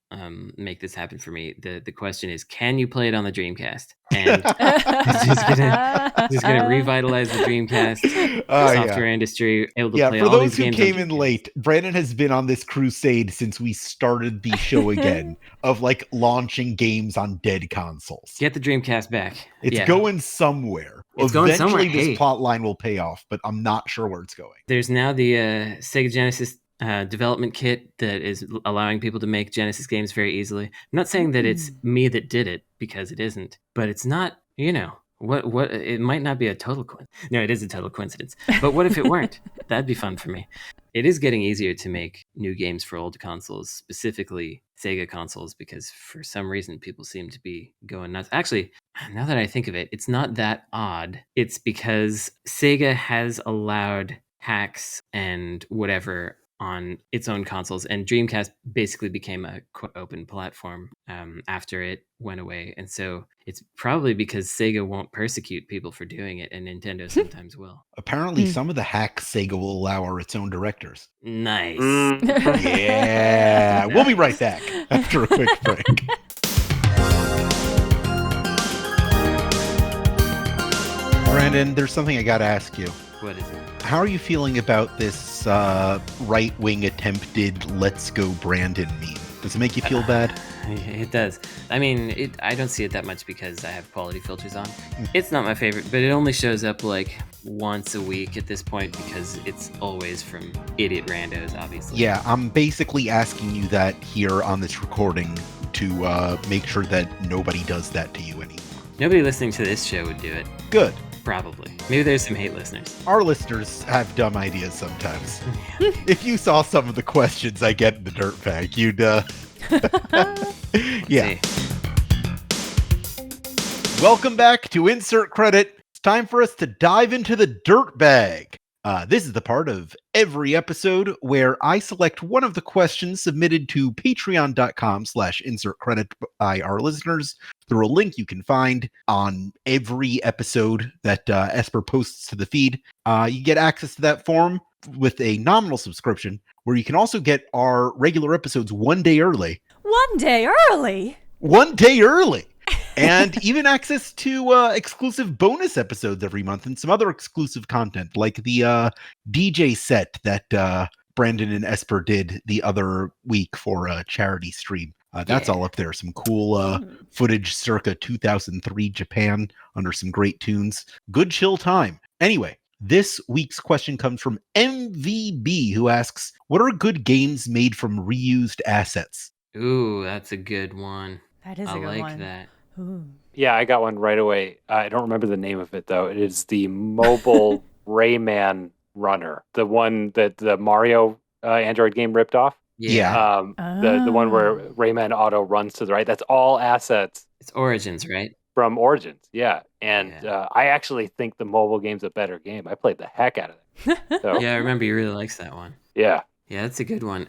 [SPEAKER 1] make this happen for me. The question is, can you play it on the Dreamcast? And it's just gonna revitalize the Dreamcast software industry. Able to play
[SPEAKER 3] for
[SPEAKER 1] all
[SPEAKER 3] those
[SPEAKER 1] these
[SPEAKER 3] who
[SPEAKER 1] games
[SPEAKER 3] came in late, Brandon has been on this crusade since we started the show again of like launching games on dead consoles.
[SPEAKER 1] Get the Dreamcast back.
[SPEAKER 3] It's going somewhere. Eventually, this plot line will pay off, but I'm not sure where it's going.
[SPEAKER 1] There's now the Sega Genesis development kit that is allowing people to make Genesis games very easily. I'm not saying that it's me that did it, because it isn't, but it's not, what it might not be a total coincidence. No, it is a total coincidence. But what if it weren't? That'd be fun for me. It is getting easier to make new games for old consoles, specifically Sega consoles, because for some reason people seem to be going nuts. Actually, now that I think of it, it's not that odd. It's because Sega has allowed hacks and whatever on its own consoles, and Dreamcast basically became a open platform after it went away. And so it's probably because Sega won't persecute people for doing it, and Nintendo sometimes will.
[SPEAKER 3] Apparently some of the hacks Sega will allow are its own directors.
[SPEAKER 1] Nice.
[SPEAKER 3] Yeah. We'll be right back after a quick break. Brandon, there's something I gotta ask you.
[SPEAKER 1] What is it?
[SPEAKER 3] How are you feeling about this right-wing attempted "Let's Go Brandon" meme? Does it make you feel bad?
[SPEAKER 1] It does. I mean, I don't see it that much because I have quality filters on. It's not my favorite, but it only shows up like once a week at this point because it's always from idiot randos, obviously.
[SPEAKER 3] Yeah, I'm basically asking you that here on this recording to make sure that nobody does that to you anymore.
[SPEAKER 1] Nobody listening to this show would do it.
[SPEAKER 3] Good.
[SPEAKER 1] Probably. Maybe there's some hate listeners.
[SPEAKER 3] Our listeners have dumb ideas sometimes. If you saw some of the questions I get in the Dirtbag, you'd, yeah. Welcome back to Insert Credit. It's time for us to dive into the Dirtbag. This is the part of every episode where I select one of the questions submitted to patreon.com/insertcredit by our listeners through a link you can find on every episode that Esper posts to the feed. You get access to that forum with a nominal subscription where you can also get our regular episodes 1 day early.
[SPEAKER 2] 1 day early?
[SPEAKER 3] 1 day early! And even access to exclusive bonus episodes every month and some other exclusive content, like the DJ set that Brandon and Esper did the other week for a charity stream. That's all up there. Some cool footage circa 2003 Japan under some great tunes. Good chill time. Anyway, this week's question comes from MVB, who asks, what are good games made from reused assets?
[SPEAKER 1] Ooh, that's a good one.
[SPEAKER 2] That is a
[SPEAKER 1] I
[SPEAKER 2] good
[SPEAKER 1] like
[SPEAKER 2] one.
[SPEAKER 1] that.
[SPEAKER 2] Ooh.
[SPEAKER 4] Yeah, I got one right away. I don't remember the name of it, though. It is the mobile Rayman runner, the one that the Mario Android game ripped off.
[SPEAKER 3] Yeah.
[SPEAKER 4] The one where Rayman Auto runs to the right. That's all assets.
[SPEAKER 1] It's Origins, right?
[SPEAKER 4] From Origins, yeah. And I actually think the mobile game's a better game. I played the heck out of it. So,
[SPEAKER 1] Yeah, I remember you really likes that one.
[SPEAKER 4] yeah.
[SPEAKER 1] Yeah, that's a good one.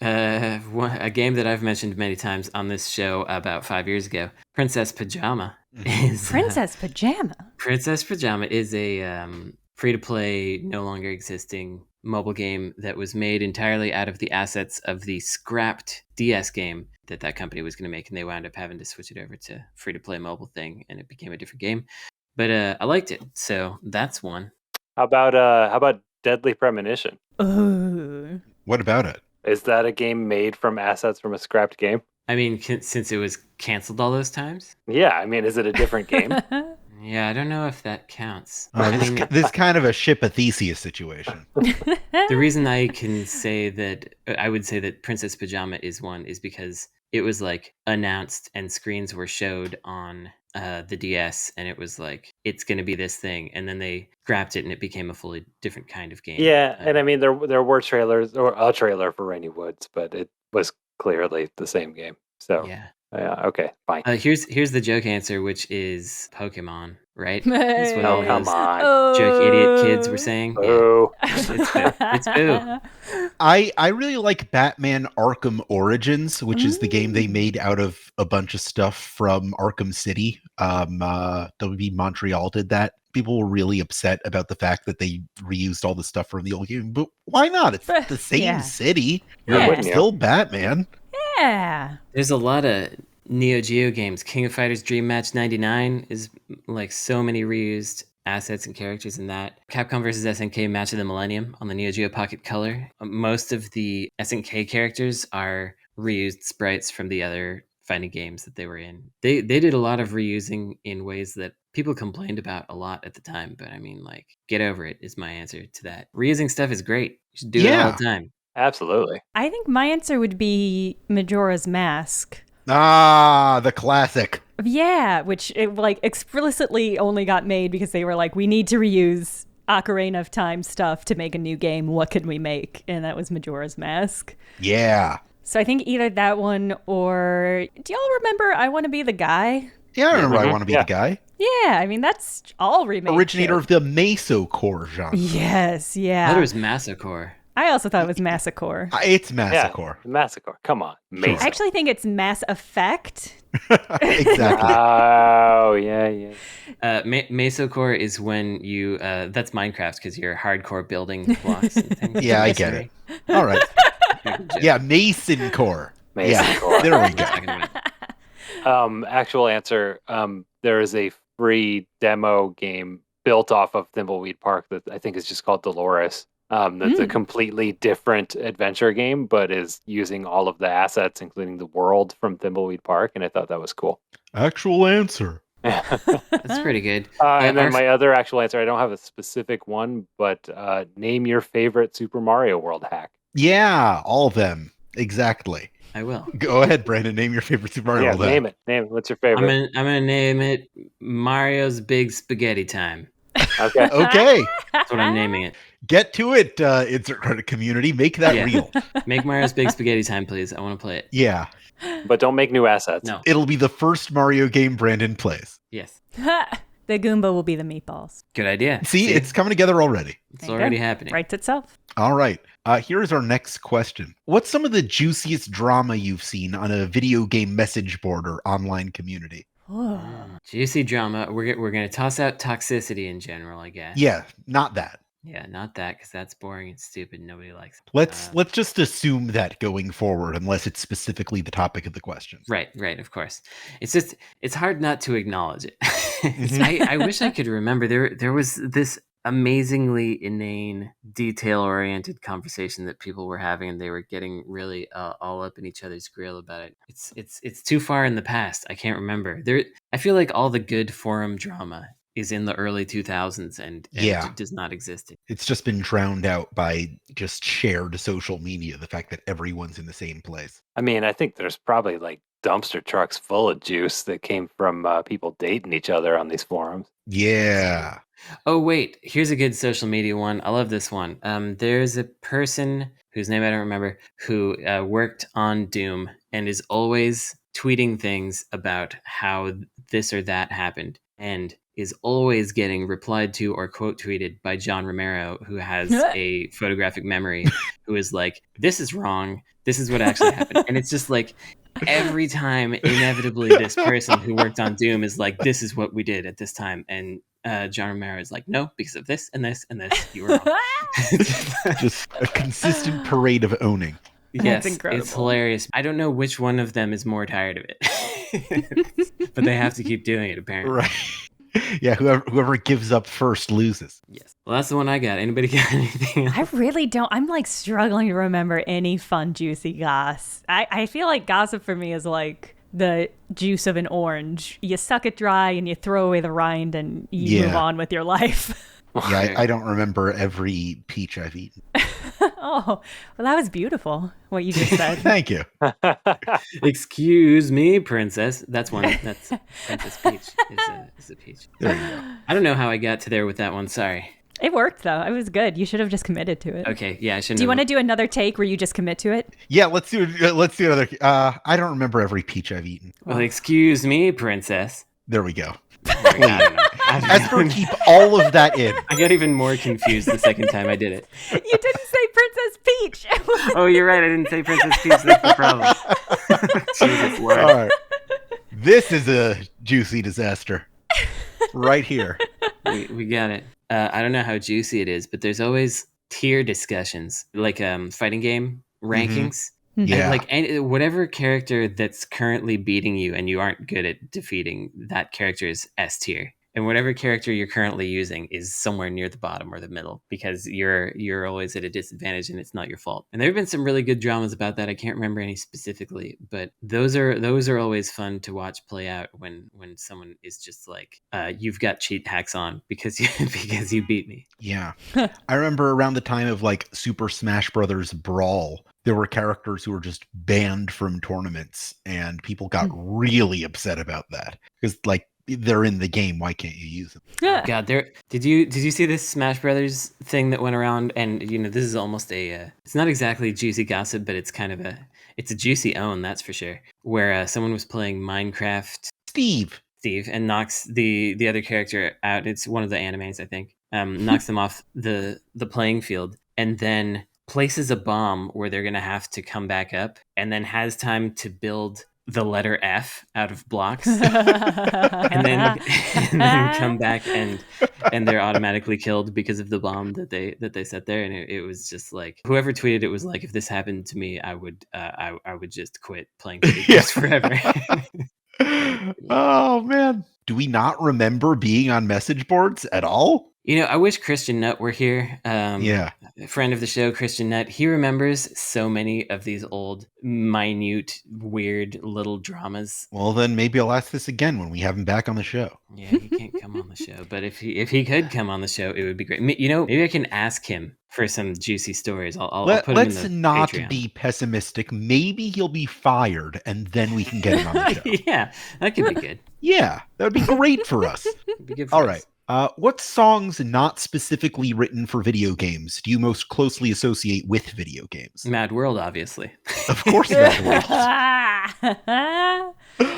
[SPEAKER 1] A game that I've mentioned many times on this show about 5 years ago, Princess Pajama.
[SPEAKER 2] Princess Pajama?
[SPEAKER 1] Princess Pajama is a free-to-play, no longer existing mobile game that was made entirely out of the assets of the scrapped DS game that company was going to make, and they wound up having to switch it over to free-to-play mobile thing, and it became a different game. But I liked it, so that's one.
[SPEAKER 4] How about Deadly Premonition?
[SPEAKER 2] Ooh.
[SPEAKER 3] What about it?
[SPEAKER 4] Is that a game made from assets from a scrapped game?
[SPEAKER 1] I mean, since it was canceled all those times?
[SPEAKER 4] Yeah, I mean, is it a different game?
[SPEAKER 1] Yeah, I don't know if that counts.
[SPEAKER 3] This kind of a ship of Theseus situation.
[SPEAKER 1] The reason I can say that, I would say that Princess Pajama is one, is because it was like announced and screens were showed on the DS, and it was like, it's going to be this thing, and then they scrapped it and it became a fully different kind of game.
[SPEAKER 4] Yeah, and I mean, there were trailers, or a trailer for Rainy Woods, but it was clearly the same game. So
[SPEAKER 1] Yeah.
[SPEAKER 4] Okay, fine.
[SPEAKER 1] Here's the joke answer, which is Pokemon, right? That's what all
[SPEAKER 4] come
[SPEAKER 1] those
[SPEAKER 4] on.
[SPEAKER 1] joke idiot kids were saying.
[SPEAKER 4] Oh,
[SPEAKER 1] It's boo.
[SPEAKER 3] I really like Batman Arkham Origins, which is the game they made out of a bunch of stuff from Arkham City. WB Montreal did that. People were really upset about the fact that they reused all the stuff from the old game, but why not? It's the same city. You're still Batman.
[SPEAKER 2] Yeah.
[SPEAKER 1] There's a lot of Neo Geo games. King of Fighters Dream Match 99 is like so many reused assets and characters in that. Capcom vs. SNK Match of the Millennium on the Neo Geo Pocket Color. Most of the SNK characters are reused sprites from the other fighting games that they were in. They did a lot of reusing in ways that people complained about a lot at the time, but I mean, like, get over it is my answer to that. Reusing stuff is great. You should do it all the time.
[SPEAKER 4] absolutely.
[SPEAKER 2] I think my answer would be Majora's Mask.
[SPEAKER 3] Ah, the classic.
[SPEAKER 2] Yeah, which it like explicitly only got made because they were like, we need to reuse Ocarina of Time stuff to make a new game. What can we make? And that was Majora's Mask.
[SPEAKER 3] Yeah.
[SPEAKER 2] So I think either that one or do y'all remember I Want to Be the Guy?
[SPEAKER 3] Yeah, I remember I Want to Be the Guy.
[SPEAKER 2] Yeah, I mean, that's all remade.
[SPEAKER 3] Originator of the Mesocore genre.
[SPEAKER 2] Yes, yeah.
[SPEAKER 1] I thought it was Massacre.
[SPEAKER 2] I also thought it was Massacre.
[SPEAKER 3] It's Massacre.
[SPEAKER 4] Yeah, Massacre. Come on.
[SPEAKER 3] Sure.
[SPEAKER 2] I actually think it's Mass Effect.
[SPEAKER 3] Exactly.
[SPEAKER 4] Oh, yeah.
[SPEAKER 1] Mesocore is when you, that's Minecraft because you're hardcore building blocks and things.
[SPEAKER 3] Yeah, I get it. All right. Yeah, Mason Core. Yeah,
[SPEAKER 4] Core.
[SPEAKER 3] there we go.
[SPEAKER 4] Actual answer, there is a free demo game built off of Thimbleweed Park that I think is just called Dolores. That's a completely different adventure game, but is using all of the assets, including the world from Thimbleweed Park, and I thought that was cool.
[SPEAKER 3] Actual answer.
[SPEAKER 1] That's pretty good.
[SPEAKER 4] And then my other actual answer, I don't have a specific one, but name your favorite Super Mario World hack.
[SPEAKER 3] Yeah, all of them. Exactly.
[SPEAKER 1] I will.
[SPEAKER 3] Go ahead, Brandon. Name your favorite Super Mario World hack.
[SPEAKER 4] Name it. Name it. What's your favorite?
[SPEAKER 1] I'm gonna name it Mario's Big Spaghetti Time.
[SPEAKER 4] Okay.
[SPEAKER 3] Okay.
[SPEAKER 1] That's what I'm naming it.
[SPEAKER 3] Get to it, insert credit community. Make that real.
[SPEAKER 1] Make Mario's Big Spaghetti Time, please. I want to play it.
[SPEAKER 3] Yeah.
[SPEAKER 4] But don't make new assets.
[SPEAKER 1] No.
[SPEAKER 3] It'll be the first Mario game Brandon plays.
[SPEAKER 1] Yes.
[SPEAKER 2] The Goomba will be the meatballs.
[SPEAKER 1] Good idea.
[SPEAKER 3] See, it's coming together already.
[SPEAKER 1] It's already happening.
[SPEAKER 2] Writes itself.
[SPEAKER 3] All right. Here's our next question. What's some of the juiciest drama you've seen on a video game message board or online community?
[SPEAKER 1] Juicy drama. We're gonna toss out toxicity in general, I guess.
[SPEAKER 3] Yeah, not that.
[SPEAKER 1] Yeah, not that, because that's boring and stupid. Nobody likes it.
[SPEAKER 3] Let's just assume that going forward, unless it's specifically the topic of the question.
[SPEAKER 1] Right, of course. It's hard not to acknowledge it. I wish I could remember. There was this amazingly inane, detail-oriented conversation that people were having, and they were getting really all up in each other's grill about it. It's too far in the past. I can't remember. I feel like all the good forum drama is in the early 2000s and it does not exist.
[SPEAKER 3] It's just been drowned out by just shared social media, the fact that everyone's in the same place.
[SPEAKER 4] I mean, I think there's probably like dumpster trucks full of juice that came from people dating each other on these forums.
[SPEAKER 3] Yeah.
[SPEAKER 1] Oh, wait. Here's a good social media one. I love this one. There's a person whose name I don't remember who worked on Doom and is always tweeting things about how this or that happened and is always getting replied to or quote tweeted by John Romero, who has a photographic memory, who is like, this is wrong. This is what actually happened. And it's just like every time, inevitably, this person who worked on Doom is like, this is what we did at this time. And John Romero is like, no, because of this and this and this, you were wrong.
[SPEAKER 3] Just a consistent parade of owning.
[SPEAKER 1] Yes, it's hilarious. I don't know which one of them is more tired of it, but they have to keep doing it, apparently.
[SPEAKER 3] Right. Yeah, whoever gives up first loses.
[SPEAKER 1] Yes. Well, that's the one I got. Anybody got anything else?
[SPEAKER 2] I really don't. I'm like struggling to remember any fun, juicy goss. I feel like gossip for me is like the juice of an orange. You suck it dry and you throw away the rind and you move on with your life.
[SPEAKER 3] Yeah, I don't remember every peach I've eaten.
[SPEAKER 2] Oh, well, that was beautiful, what you just said.
[SPEAKER 3] Thank you.
[SPEAKER 1] Excuse me, princess. That's one. That's Princess Peach is a peach.
[SPEAKER 3] There you go.
[SPEAKER 1] I don't know how I got to there with that one. Sorry.
[SPEAKER 2] It worked, though. It was good. You should have just committed to it.
[SPEAKER 1] Okay, yeah, I shouldn't.
[SPEAKER 2] Do you want to do another take where you just commit to it?
[SPEAKER 3] Yeah, let's do another. I don't remember every peach I've eaten.
[SPEAKER 1] Well, excuse me, princess.
[SPEAKER 3] There we go.
[SPEAKER 1] Esper,
[SPEAKER 3] keep all of that in.
[SPEAKER 1] I got even more confused the second time I did it.
[SPEAKER 2] You didn't say Princess Peach.
[SPEAKER 1] Oh, you're right. I didn't say Princess Peach. That's the problem. Jesus Lord.
[SPEAKER 3] All right. This is a juicy disaster. Right here.
[SPEAKER 1] We got it. I don't know how juicy it is, but there's always tier discussions, like fighting game rankings.
[SPEAKER 3] Yeah.
[SPEAKER 1] Like whatever character that's currently beating you and you aren't good at defeating, that character is S tier. And whatever character you're currently using is somewhere near the bottom or the middle because you're always at a disadvantage and it's not your fault. And there have been some really good dramas about that. I can't remember any specifically, but those are always fun to watch play out when someone is just like, you've got cheat hacks on because you beat me.
[SPEAKER 3] Yeah. I remember around the time of like Super Smash Brothers Brawl, there were characters who were just banned from tournaments and people got really upset about that because like they're in the game. Why can't you use them?
[SPEAKER 1] God, did you see this Smash Brothers thing that went around? And this is almost it's not exactly juicy gossip, but it's kind of it's a juicy own, that's for sure. Where someone was playing Minecraft, Steve, and knocks the other character out. It's one of the animes, I think. Knocks them off the playing field, and then places a bomb where they're gonna have to come back up, and then has time to build the letter F out of blocks and then come back and they're automatically killed because of the bomb that they set there. And it was just like, whoever tweeted it was like, if this happened to me, I would just quit playing video games forever.
[SPEAKER 3] Oh man. Do we not remember being on message boards at all?
[SPEAKER 1] You know, I wish Christian Nutt were here.
[SPEAKER 3] Yeah.
[SPEAKER 1] A friend of the show, Christian Nutt, he remembers so many of these old, minute, weird little dramas.
[SPEAKER 3] Well, then maybe I'll ask this again when we have him back on the show.
[SPEAKER 1] Yeah, he can't come on the show, but if he could come on the show, it would be great. You know, maybe I can ask him for some juicy stories. I'll put him in
[SPEAKER 3] Let's
[SPEAKER 1] the
[SPEAKER 3] not
[SPEAKER 1] Patreon.
[SPEAKER 3] be pessimistic. Maybe he'll be fired, and then we can get him on the show.
[SPEAKER 1] Yeah, that could be good.
[SPEAKER 3] Yeah, that would be great for us.
[SPEAKER 1] It'd be good for
[SPEAKER 3] All
[SPEAKER 1] us.
[SPEAKER 3] right. What songs not specifically written for video games do you most closely associate with video games?
[SPEAKER 1] Mad World, obviously.
[SPEAKER 3] Of course, Mad World.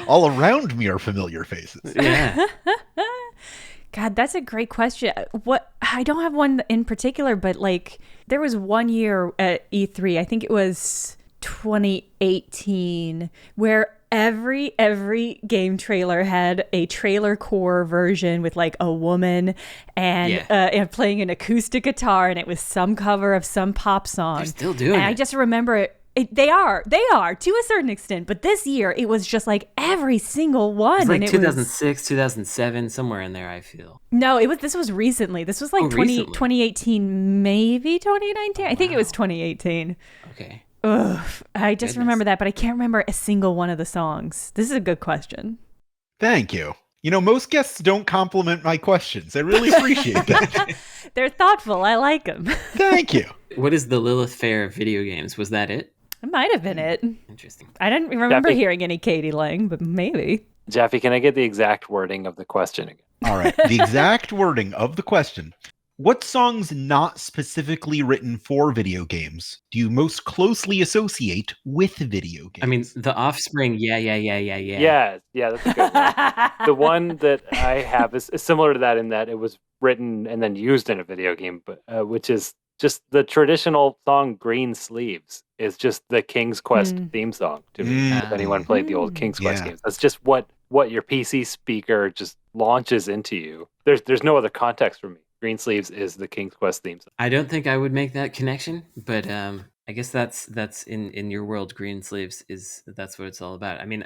[SPEAKER 3] All around me are familiar faces.
[SPEAKER 1] Yeah.
[SPEAKER 2] God, that's a great question. What I don't have one in particular, but like there was one year at E3, I think it was 2018, where every game trailer had a trailer core version with like a woman and playing an acoustic guitar, and it was some cover of some pop song.
[SPEAKER 1] They're still doing
[SPEAKER 2] and
[SPEAKER 1] it.
[SPEAKER 2] I just remember it. They are to a certain extent, but this year it was just like every single one.
[SPEAKER 1] It's like
[SPEAKER 2] and
[SPEAKER 1] 2006, 2007, somewhere in there, I feel.
[SPEAKER 2] No, this was recently. This was like
[SPEAKER 1] recently.
[SPEAKER 2] 2018, maybe 2019. I think it was 2018.
[SPEAKER 1] Okay.
[SPEAKER 2] Ugh, I just
[SPEAKER 1] Goodness.
[SPEAKER 2] remember that, but I can't remember a single one of the songs. This is a good question.
[SPEAKER 3] Thank you. You know, most guests don't compliment my questions. I really appreciate that.
[SPEAKER 2] They're thoughtful. I like them.
[SPEAKER 3] Thank you.
[SPEAKER 1] What is the Lilith Fair of video games? Was that it?
[SPEAKER 2] It might have been it.
[SPEAKER 1] Interesting.
[SPEAKER 2] I didn't remember
[SPEAKER 4] Jeffy.
[SPEAKER 2] hearing any Katie Lang, but maybe.
[SPEAKER 4] Jeffy, can I get the exact wording of the question again?
[SPEAKER 3] All right. The exact wording of the question. What songs not specifically written for video games do you most closely associate with video games?
[SPEAKER 1] I mean, The Offspring, yeah.
[SPEAKER 4] Yeah, that's a good one. The one that I have is similar to that in that it was written and then used in a video game, but which is just the traditional song "Green Sleeves" is just the King's Quest theme song to me. If anyone played the old King's Quest games, that's just what your PC speaker just launches into you. There's no other context for me. Green Sleeves is the King's Quest theme song.
[SPEAKER 1] I don't think I would make that connection, but I guess that's in your world. Green Sleeves that's what it's all about. I mean,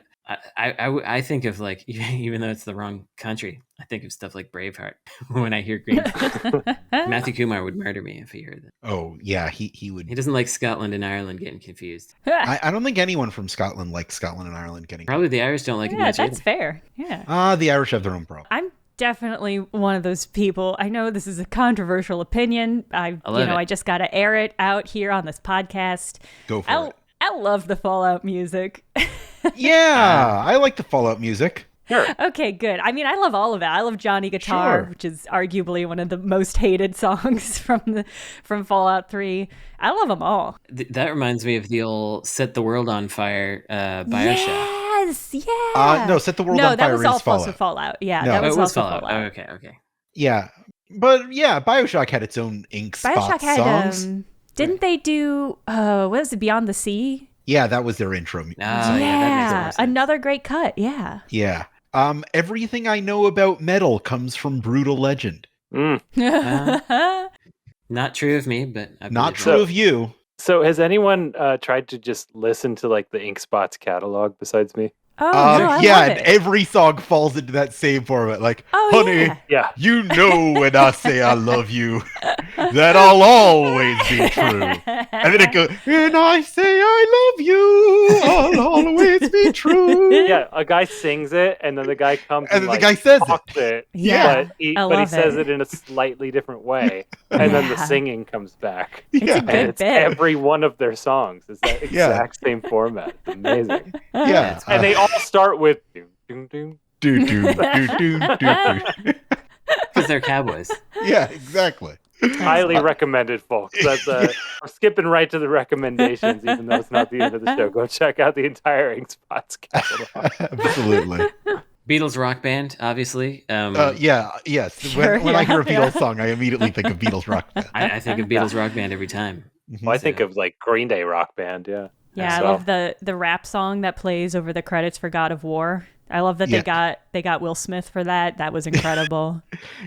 [SPEAKER 1] I think of like, even though it's the wrong country, I think of stuff like Braveheart when I hear Green Sleeves. Matthew Kumar would murder me if he heard that.
[SPEAKER 3] Oh, yeah, he would.
[SPEAKER 1] He doesn't like Scotland and Ireland getting confused.
[SPEAKER 3] I don't think anyone from Scotland likes Scotland and Ireland getting.
[SPEAKER 1] Probably the Irish don't like it
[SPEAKER 2] Yeah,
[SPEAKER 1] much
[SPEAKER 2] that's
[SPEAKER 1] either.
[SPEAKER 2] fair. Yeah.
[SPEAKER 3] The Irish have their own problem.
[SPEAKER 2] I'm definitely one of those people. I know this is a controversial opinion.
[SPEAKER 1] I love it.
[SPEAKER 2] I just got to air it out here on this podcast.
[SPEAKER 3] Go for it.
[SPEAKER 2] I love the Fallout music.
[SPEAKER 3] Yeah, I like the Fallout music.
[SPEAKER 4] Sure.
[SPEAKER 2] Okay, good. I mean, I love all of it. I love Johnny Guitar,
[SPEAKER 3] Sure.
[SPEAKER 2] which is arguably one of the most hated songs from Fallout 3. I love them all.
[SPEAKER 1] That reminds me of the old "Set the World on Fire" Bioshock.
[SPEAKER 2] Yes, yeah.
[SPEAKER 3] No, Set the World
[SPEAKER 2] no,
[SPEAKER 3] on
[SPEAKER 2] that
[SPEAKER 3] Fire
[SPEAKER 2] was
[SPEAKER 3] is
[SPEAKER 2] also
[SPEAKER 3] Fallout.
[SPEAKER 2] Fallout. Yeah,
[SPEAKER 3] No.
[SPEAKER 2] that
[SPEAKER 1] Oh,
[SPEAKER 2] was
[SPEAKER 1] it was
[SPEAKER 2] also
[SPEAKER 1] Fallout.
[SPEAKER 2] Fallout.
[SPEAKER 1] Oh, okay.
[SPEAKER 3] Yeah, but yeah, Bioshock had its own ink spot
[SPEAKER 2] Bioshock had
[SPEAKER 3] songs.
[SPEAKER 2] didn't they do what was it, Beyond the Sea?
[SPEAKER 3] Yeah, that was their intro.
[SPEAKER 1] Ah, yeah, that makes more sense.
[SPEAKER 2] Another great cut. Yeah.
[SPEAKER 3] Yeah. Everything I know about metal comes from Brutal Legend.
[SPEAKER 4] Mm.
[SPEAKER 1] Not true of me, but I
[SPEAKER 3] Not
[SPEAKER 1] believe
[SPEAKER 3] true
[SPEAKER 1] it.
[SPEAKER 3] of you.
[SPEAKER 4] So has anyone tried to just listen to like the Inkspot's catalog besides me?
[SPEAKER 2] Oh, no, I
[SPEAKER 3] yeah,
[SPEAKER 2] love
[SPEAKER 3] and
[SPEAKER 2] it.
[SPEAKER 3] every song falls into that same format. Like,
[SPEAKER 2] Oh,
[SPEAKER 3] honey,
[SPEAKER 2] yeah.
[SPEAKER 4] Yeah.
[SPEAKER 3] you know when I say I love you, that I'll always be true. And then it goes, and I say I love you, I'll always be true.
[SPEAKER 4] Yeah, a guy sings it, and then the guy comes
[SPEAKER 3] And then
[SPEAKER 4] like,
[SPEAKER 3] the guy says it.
[SPEAKER 4] talks it.
[SPEAKER 2] Yeah,
[SPEAKER 4] but he
[SPEAKER 2] I
[SPEAKER 4] but he
[SPEAKER 2] love
[SPEAKER 4] says
[SPEAKER 2] it.
[SPEAKER 4] it in a slightly different way, and then the
[SPEAKER 2] Yeah.
[SPEAKER 4] singing comes back.
[SPEAKER 2] It's
[SPEAKER 3] Yeah.
[SPEAKER 2] a
[SPEAKER 4] And
[SPEAKER 2] good
[SPEAKER 4] it's
[SPEAKER 2] bit.
[SPEAKER 4] every one of their songs is that exact same format. It's amazing.
[SPEAKER 3] Yeah.
[SPEAKER 4] And they all start with doom, doom, doom.
[SPEAKER 3] do, do, do, do, do, do.
[SPEAKER 1] Because they're cowboys.
[SPEAKER 3] Yeah, exactly.
[SPEAKER 4] Highly recommended, folks. That's we're skipping right to the recommendations, even though it's not the end of the show. Go check out the entire Inkspot's catalog.
[SPEAKER 3] Absolutely.
[SPEAKER 1] Beatles rock band, obviously.
[SPEAKER 3] Yes.
[SPEAKER 2] Sure,
[SPEAKER 3] when I hear a
[SPEAKER 2] yeah.
[SPEAKER 3] Beatles song, I immediately think of Beatles rock band.
[SPEAKER 1] I think of Beatles rock band every time.
[SPEAKER 4] Well, I think of like Green Day rock band. Yeah.
[SPEAKER 2] Yeah,
[SPEAKER 4] So-
[SPEAKER 2] I love the rap song that plays over the credits for God of War. I love that they got Will Smith for that. That was incredible.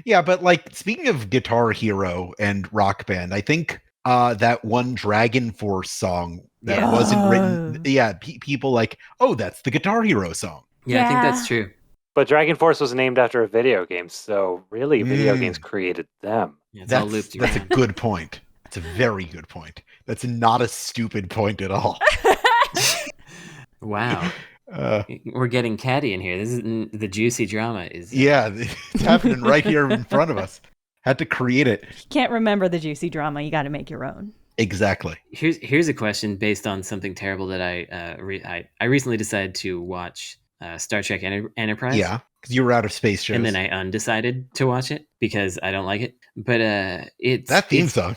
[SPEAKER 3] Yeah, but like speaking of Guitar Hero and Rock Band, I think that one Dragon Force song that
[SPEAKER 1] Yeah.
[SPEAKER 3] wasn't
[SPEAKER 2] Oh.
[SPEAKER 3] written. Yeah, people like, oh, that's the Guitar Hero song.
[SPEAKER 1] Yeah, I think
[SPEAKER 2] Yeah.
[SPEAKER 1] that's true.
[SPEAKER 4] But Dragon Force was named after a video game, so really video games
[SPEAKER 3] Mm.
[SPEAKER 4] created them.
[SPEAKER 1] It's all looped
[SPEAKER 3] That's a
[SPEAKER 1] around.
[SPEAKER 3] good point. That's a very good point. That's not a stupid point at all.
[SPEAKER 1] Wow.
[SPEAKER 3] Uh,
[SPEAKER 1] We're getting catty in here. This is the juicy drama is
[SPEAKER 3] yeah, it's happening right here in front of us. Had to create it.
[SPEAKER 2] Can't remember the juicy drama. You got to make your own.
[SPEAKER 3] Exactly.
[SPEAKER 1] Here's a question based on something terrible that I recently decided to watch Star Trek Enterprise.
[SPEAKER 3] Yeah, because you were out of space shows.
[SPEAKER 1] And then I undecided to watch it because I don't like it. But it's
[SPEAKER 3] that theme song.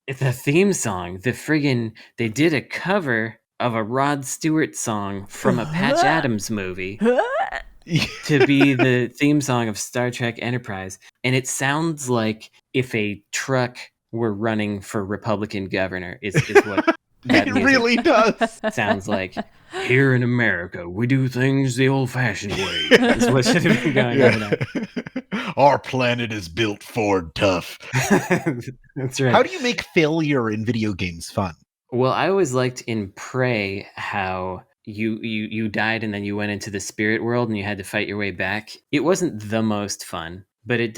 [SPEAKER 1] It's the theme song. The friggin' they did a cover of a Rod Stewart song from a Patch Adams movie to be the theme song of Star Trek Enterprise. And it sounds like if a truck were running for Republican governor is what that
[SPEAKER 3] It
[SPEAKER 1] music
[SPEAKER 3] really does.
[SPEAKER 1] sounds like. Here in America, we do things the old-fashioned way. That's what should have been going on now.
[SPEAKER 3] Our planet is built Ford tough.
[SPEAKER 1] That's right.
[SPEAKER 3] How do you make failure in video games fun?
[SPEAKER 1] Well, I always liked in Prey how you died and then you went into the spirit world and you had to fight your way back. It wasn't the most fun, but it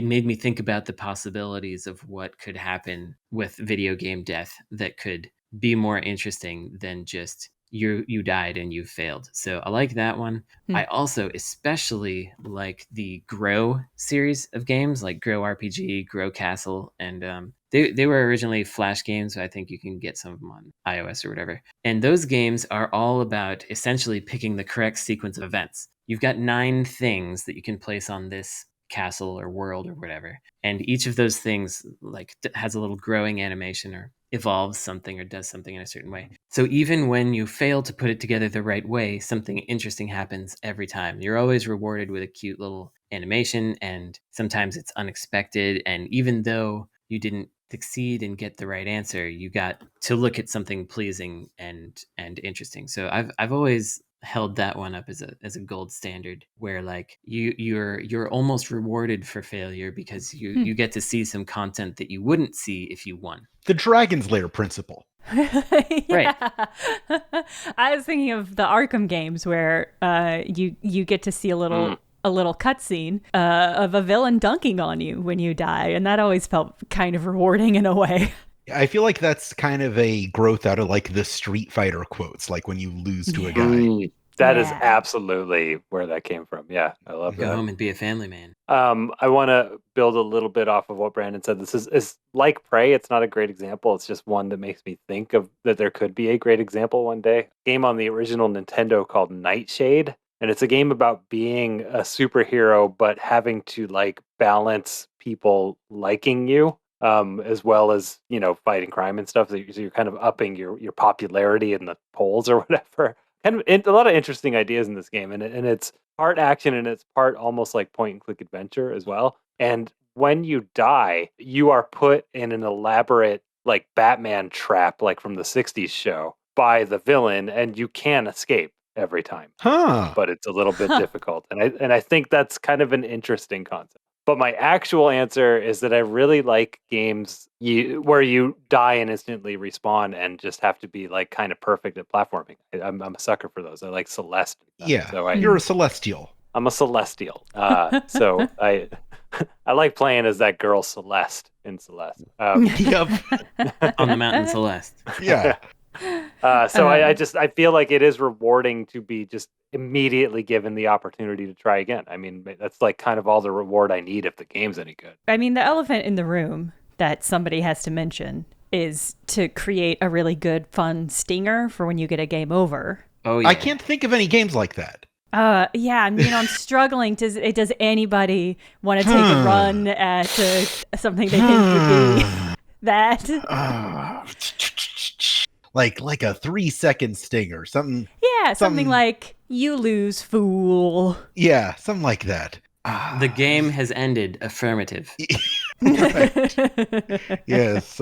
[SPEAKER 1] made me think about the possibilities of what could happen with video game death that could be more interesting than just you died and you failed. So I like that one. I also especially like the Grow series of games, like Grow RPG, Grow Castle, and they were originally Flash games, so I think you can get some of them on iOS or whatever. And those games are all about essentially picking the correct sequence of events. You've got 9 things that you can place on this castle or world or whatever, and each of those things like has a little growing animation or evolves something or does something in a certain way. So even when you fail to put it together the right way, something interesting happens every time. You're always rewarded with a cute little animation, and sometimes it's unexpected, and even though you didn't succeed and get the right answer, you got to look at something pleasing and interesting. So I've always held that one up as a gold standard, where like you're almost rewarded for failure because you get to see some content that you wouldn't see if you won.
[SPEAKER 3] The Dragon's Lair principle.
[SPEAKER 1] Right.
[SPEAKER 2] I was thinking of the Arkham games where you get to see a little cutscene of a villain dunking on you when you die, and that always felt kind of rewarding in a way.
[SPEAKER 3] I feel like that's kind of a growth out of like the Street Fighter quotes, like when you lose to a guy.
[SPEAKER 4] That is absolutely where that came from. Yeah, I love
[SPEAKER 1] Go
[SPEAKER 4] that.
[SPEAKER 1] home and be a family man.
[SPEAKER 4] I want to build a little bit off of what Brandon said. This is like Prey. It's not a great example. It's just one that makes me think of that there could be a great example one day. Game on the original Nintendo called Nightshade. And it's a game about being a superhero, but having to like balance people liking you, as well as, you know, fighting crime and stuff. So you're kind of upping your popularity in the polls or whatever. And a lot of interesting ideas in this game. And it's part action and it's part almost like point and click adventure as well. And when you die, you are put in an elaborate like Batman trap, like from the 60s show, by the villain, and you can escape every time. But it's a little bit difficult. And I think that's kind of an interesting concept. But my actual answer is that I really like games where you die and instantly respawn and just have to be like kind of perfect at platforming. I'm a sucker for those. I like Celeste.
[SPEAKER 3] Yeah,
[SPEAKER 4] so
[SPEAKER 3] you're a Celestial.
[SPEAKER 4] I'm a Celestial. So I like playing as that girl Celeste in Celeste.
[SPEAKER 3] Yep.
[SPEAKER 1] On the Mountain Celeste.
[SPEAKER 3] Yeah.
[SPEAKER 4] So I feel like it is rewarding to be just immediately given the opportunity to try again. I mean, that's like kind of all the reward I need if the game's any good.
[SPEAKER 2] I mean, the elephant in the room that somebody has to mention is to create a really good, fun stinger for when you get a game over.
[SPEAKER 1] Oh, yeah.
[SPEAKER 3] I can't think of any games like that.
[SPEAKER 2] Yeah, I mean, I'm struggling. Does anybody want to take a run at something they think would be that?
[SPEAKER 3] Like a 3-second stinger, something.
[SPEAKER 2] Yeah, something like "You lose, fool."
[SPEAKER 3] Yeah, something like that.
[SPEAKER 1] The game has ended. Affirmative.
[SPEAKER 3] Yes,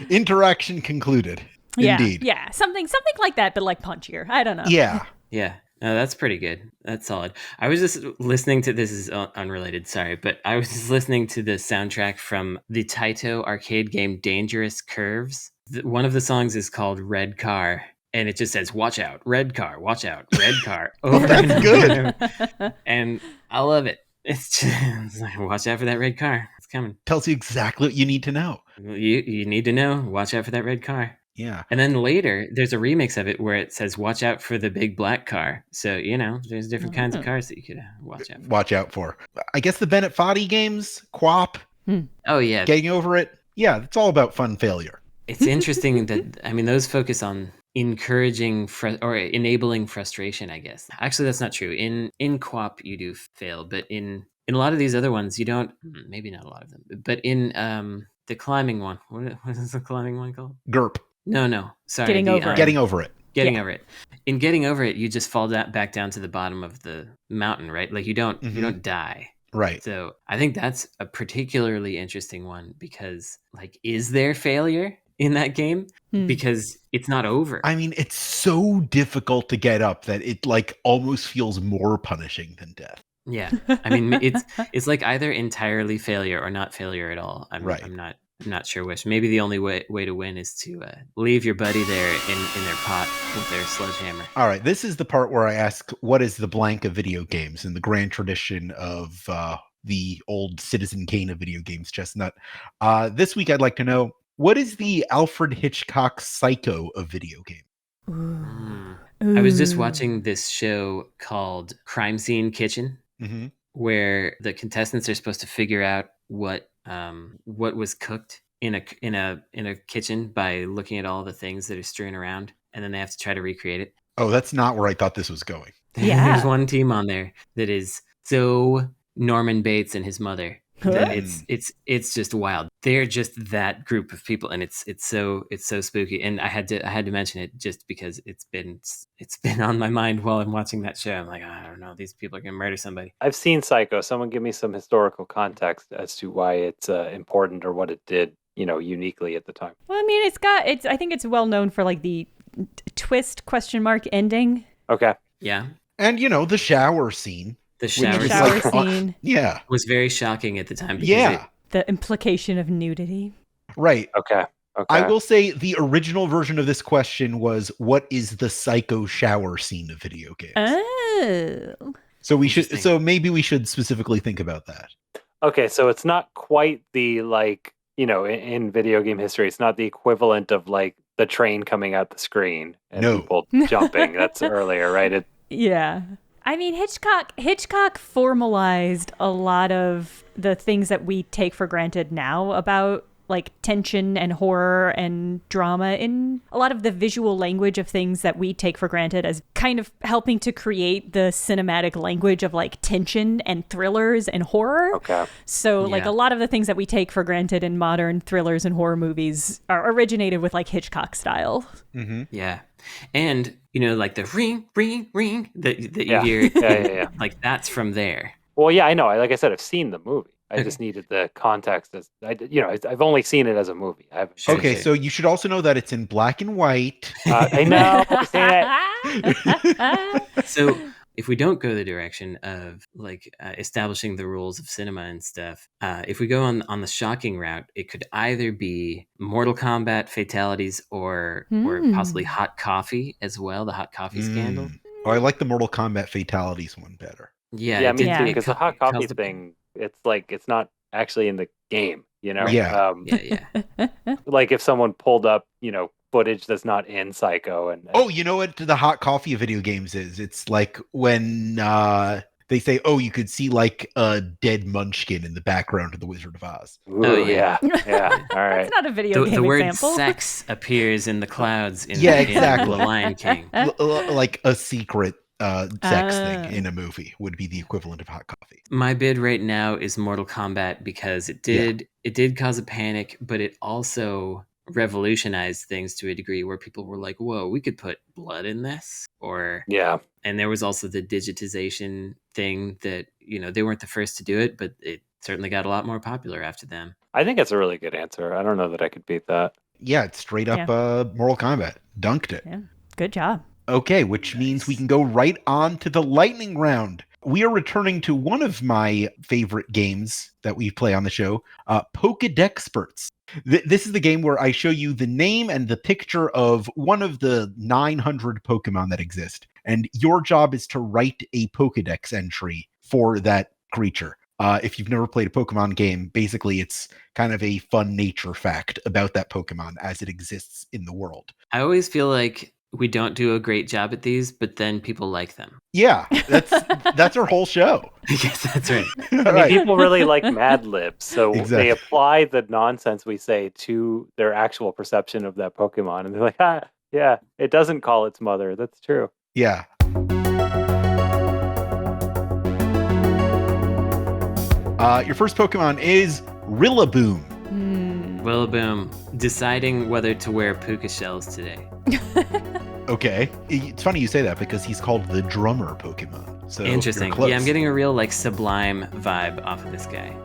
[SPEAKER 3] interaction concluded. Indeed.
[SPEAKER 2] Yeah, something like that, but like punchier. I don't know.
[SPEAKER 3] Yeah.
[SPEAKER 1] Yeah. No, that's pretty good. That's solid. I was just listening to, this is unrelated, sorry, but I was just listening to the soundtrack from the Taito arcade game Dangerous Curves. One of the songs is called Red Car, and it just says "Watch out, red car! Watch out, red car!" over
[SPEAKER 3] That's
[SPEAKER 1] and over
[SPEAKER 3] good.
[SPEAKER 1] and over. And I love it. It's like, watch out for that red car. It's coming.
[SPEAKER 3] Tells you exactly what you need to know.
[SPEAKER 1] You need to know. Watch out for that red car.
[SPEAKER 3] Yeah.
[SPEAKER 1] And then later, there's a remix of it where it says, watch out for the big black car. So, there's different kinds of cars that you could watch out for.
[SPEAKER 3] Watch out for. I guess the Bennett Foddy games, Quap,
[SPEAKER 1] Oh, yeah.
[SPEAKER 3] Getting Over It. Yeah, it's all about fun failure.
[SPEAKER 1] It's interesting that, those focus on encouraging or enabling frustration, I guess. Actually, that's not true. In Quap, you do fail, but in a lot of these other ones, you don't. Maybe not a lot of them. But in the climbing one, what is the climbing one called?
[SPEAKER 3] GURP.
[SPEAKER 1] No. Sorry.
[SPEAKER 2] Getting Over It.
[SPEAKER 3] Getting Over It.
[SPEAKER 1] Getting Over It. In Getting Over It, you just fall back down to the bottom of the mountain, right? Like you don't die.
[SPEAKER 3] Right.
[SPEAKER 1] So I think that's a particularly interesting one because, like, is there failure in that game? Because it's not over.
[SPEAKER 3] I mean, it's so difficult to get up that it like almost feels more punishing than death.
[SPEAKER 1] Yeah. I mean, it's like either entirely failure or not failure at all. I'm not sure which. Maybe the only way to win is to leave your buddy there in their pot with their sledgehammer.
[SPEAKER 3] All right. This is the part where I ask, what is the blank of video games in the grand tradition of the old Citizen Kane of video games, Chestnut? This week, I'd like to know, what is the Alfred Hitchcock Psycho of video game?
[SPEAKER 1] I was just watching this show called Crime Scene Kitchen, where the contestants are supposed to figure out what was cooked in a kitchen by looking at all the things that are strewn around, and then they have to try to recreate it.
[SPEAKER 3] Oh, that's not where I thought this was going.
[SPEAKER 2] Yeah.
[SPEAKER 1] There's one team on there that is so Norman Bates and his mother that it's just wild. They're just that group of people, and it's so spooky. And I had to mention it just because it's been on my mind while I'm watching that show. I'm like, I don't know, these people are gonna murder somebody.
[SPEAKER 4] I've seen Psycho. Someone give me some historical context as to why it's important or what it did, uniquely at the time.
[SPEAKER 2] Well, I mean, I think it's well known for like the twist ? Ending.
[SPEAKER 4] Okay.
[SPEAKER 1] Yeah.
[SPEAKER 3] And the shower scene.
[SPEAKER 1] The shower
[SPEAKER 2] Scene.
[SPEAKER 3] Yeah.
[SPEAKER 1] Was very shocking at the time. Because
[SPEAKER 2] The implication of nudity.
[SPEAKER 3] Right.
[SPEAKER 4] Okay.
[SPEAKER 3] I will say the original version of this question was, what is the psycho shower scene of video games?
[SPEAKER 2] Oh.
[SPEAKER 3] So maybe we should specifically think about that.
[SPEAKER 4] Okay, so it's not quite the in video game history, it's not the equivalent of like the train coming out the screen and people jumping. That's earlier, right?
[SPEAKER 2] Yeah. I mean, Hitchcock formalized a lot of the things that we take for granted now about like tension and horror and drama in a lot of the visual language of things that we take for granted as kind of helping to create the cinematic language of like tension and thrillers and horror.
[SPEAKER 4] Okay.
[SPEAKER 2] So like a lot of the things that we take for granted in modern thrillers and horror movies are originated with like Hitchcock style.
[SPEAKER 3] Mm-hmm.
[SPEAKER 1] Yeah. And, like the ring, ring, ring that you hear.
[SPEAKER 4] Yeah.
[SPEAKER 1] Like that's from there.
[SPEAKER 4] Well, yeah, I know. Like I said, I've seen the movie. I just needed the context. I've only seen it as a movie. I haven't.
[SPEAKER 3] Okay, so you should also know that it's in black and white.
[SPEAKER 4] I know. Say it.
[SPEAKER 1] So if we don't go the direction of like establishing the rules of cinema and stuff, if we go on the shocking route, it could either be Mortal Kombat fatalities or possibly hot coffee as well, the hot coffee scandal.
[SPEAKER 3] Oh, I like the Mortal Kombat fatalities one better.
[SPEAKER 4] Yeah, me too. Because the hot coffee thing, it's like it's not actually in the game.
[SPEAKER 3] Yeah.
[SPEAKER 4] Like if someone pulled up, footage that's not in Psycho, and
[SPEAKER 3] you know what the hot coffee of video games is? It's like when they say, you could see like a dead munchkin in the background of The Wizard of Oz.
[SPEAKER 4] Ooh, yeah. All right.
[SPEAKER 2] That's not a video game
[SPEAKER 1] the word
[SPEAKER 2] example.
[SPEAKER 1] Sex appears in the clouds in
[SPEAKER 3] exactly.
[SPEAKER 1] The Lion King.
[SPEAKER 3] Like a secret sex thing in a movie would be the equivalent of hot coffee.
[SPEAKER 1] My bid right now is Mortal Kombat because it did cause a panic, but it also revolutionized things to a degree where people were like, whoa, we could put blood in this. And there was also the digitization thing that, they weren't the first to do it, but it certainly got a lot more popular after them.
[SPEAKER 4] I think it's a really good answer. I don't know that I could beat that.
[SPEAKER 3] Yeah, it's straight up Mortal Kombat. Dunked it.
[SPEAKER 2] Yeah. Good job.
[SPEAKER 3] Okay, which means we can go right on to the lightning round. We are returning to one of my favorite games that we play on the show, Pokedexperts. This is the game where I show you the name and the picture of one of the 900 Pokemon that exist. And your job is to write a Pokedex entry for that creature. If you've never played a Pokemon game, basically it's kind of a fun nature fact about that Pokemon as it exists in the world.
[SPEAKER 1] I always feel like we don't do a great job at these, but then people like them.
[SPEAKER 3] Yeah, that's our whole show.
[SPEAKER 1] I guess that's right.
[SPEAKER 4] I mean, people really like Mad Libs, so
[SPEAKER 3] Exactly.
[SPEAKER 4] they apply the nonsense we say to their actual perception of that Pokemon, and they're like, yeah, it doesn't call its mother. That's true.
[SPEAKER 3] Yeah. Your first Pokemon is Rillaboom.
[SPEAKER 1] Rillaboom, deciding whether to wear puka shells today.
[SPEAKER 3] Okay. It's funny you say that because he's called the drummer Pokemon. So
[SPEAKER 1] Interesting.
[SPEAKER 3] you're close.
[SPEAKER 1] Yeah, I'm getting a real like Sublime vibe off of this guy.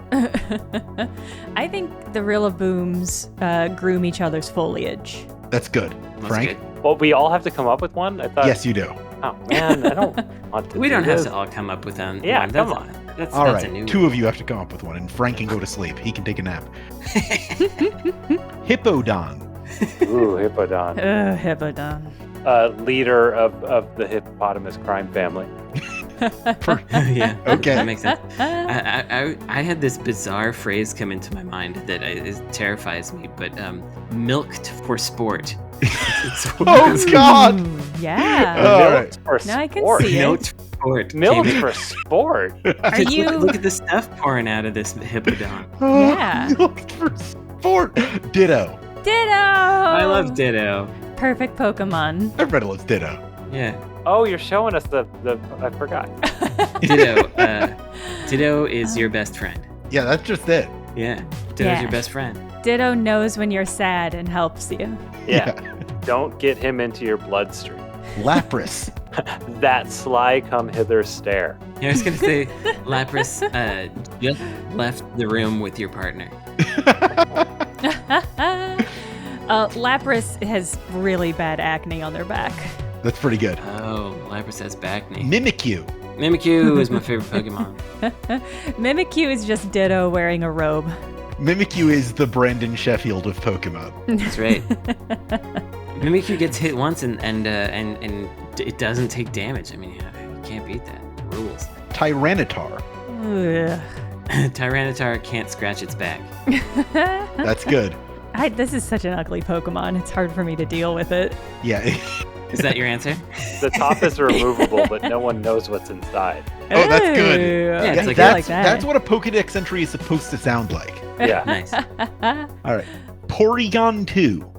[SPEAKER 2] I think the Rillabooms groom each other's foliage.
[SPEAKER 3] That's good.
[SPEAKER 1] That's
[SPEAKER 3] Frank?
[SPEAKER 1] good.
[SPEAKER 4] Well, we all have to come up with one? I thought.
[SPEAKER 3] Yes, you do.
[SPEAKER 4] Oh, man, I don't want to.
[SPEAKER 1] We don't have
[SPEAKER 4] this.
[SPEAKER 1] to all come up with one.
[SPEAKER 4] Yeah,
[SPEAKER 1] That's
[SPEAKER 4] come
[SPEAKER 1] a-
[SPEAKER 4] on.
[SPEAKER 1] That's
[SPEAKER 3] All
[SPEAKER 1] a
[SPEAKER 3] right.
[SPEAKER 1] new
[SPEAKER 3] Two
[SPEAKER 1] one.
[SPEAKER 3] of you have to come up with one, and Frank can go to sleep. He can take a nap. Hippodon.
[SPEAKER 4] Ooh, Hippodon.
[SPEAKER 2] Hippodon.
[SPEAKER 4] Leader of the hippopotamus crime family.
[SPEAKER 1] Yeah.
[SPEAKER 3] Okay.
[SPEAKER 1] That makes sense. I had this bizarre phrase come into my mind that it terrifies me, but milked for sport.
[SPEAKER 3] Oh, God.
[SPEAKER 2] Yeah.
[SPEAKER 3] All right.
[SPEAKER 4] Milked for
[SPEAKER 2] Now I can
[SPEAKER 4] sport.
[SPEAKER 2] see it.
[SPEAKER 1] Milked for sport.
[SPEAKER 4] Milked
[SPEAKER 1] Came in.
[SPEAKER 4] for sport.
[SPEAKER 2] Are you?
[SPEAKER 1] Look at the stuff pouring out of this hippodon.
[SPEAKER 2] Yeah.
[SPEAKER 3] Milked for sport. Ditto.
[SPEAKER 2] Ditto.
[SPEAKER 1] I love Ditto.
[SPEAKER 2] Perfect Pokemon.
[SPEAKER 3] Everybody loves Ditto.
[SPEAKER 1] Yeah.
[SPEAKER 4] Oh, you're showing us the I forgot.
[SPEAKER 1] Ditto. Ditto is your best friend.
[SPEAKER 3] Yeah, that's just it.
[SPEAKER 1] Yeah. Ditto's
[SPEAKER 2] Yeah.
[SPEAKER 1] your best friend.
[SPEAKER 2] Ditto knows when you're sad and helps you.
[SPEAKER 4] Yeah. Don't get him into your bloodstream.
[SPEAKER 3] Lapras.
[SPEAKER 4] That sly come hither stare.
[SPEAKER 1] Yeah, I was gonna say Lapras just left the room with your partner.
[SPEAKER 2] Lapras has really bad acne on their back.
[SPEAKER 3] That's pretty good.
[SPEAKER 1] Oh, Lapras has back knee.
[SPEAKER 3] Mimikyu.
[SPEAKER 1] Mimikyu is my favorite Pokemon.
[SPEAKER 2] Mimikyu is just Ditto wearing a robe.
[SPEAKER 3] Mimikyu is the Brandon Sheffield of Pokemon.
[SPEAKER 1] That's right. Mimikyu gets hit once and it doesn't take damage. I mean, you can't beat that. The rules.
[SPEAKER 3] Tyranitar.
[SPEAKER 2] Ugh.
[SPEAKER 1] Tyranitar can't scratch its back.
[SPEAKER 3] That's good.
[SPEAKER 2] This is such an ugly Pokemon. It's hard for me to deal with it.
[SPEAKER 3] Yeah.
[SPEAKER 1] Is that your answer?
[SPEAKER 4] The top is removable, but no one knows what's inside.
[SPEAKER 3] Oh, that's good.
[SPEAKER 1] Yeah, it's like-
[SPEAKER 3] That's what a Pokedex entry is supposed to sound like.
[SPEAKER 4] Yeah.
[SPEAKER 1] Nice.
[SPEAKER 3] All right. Porygon 2.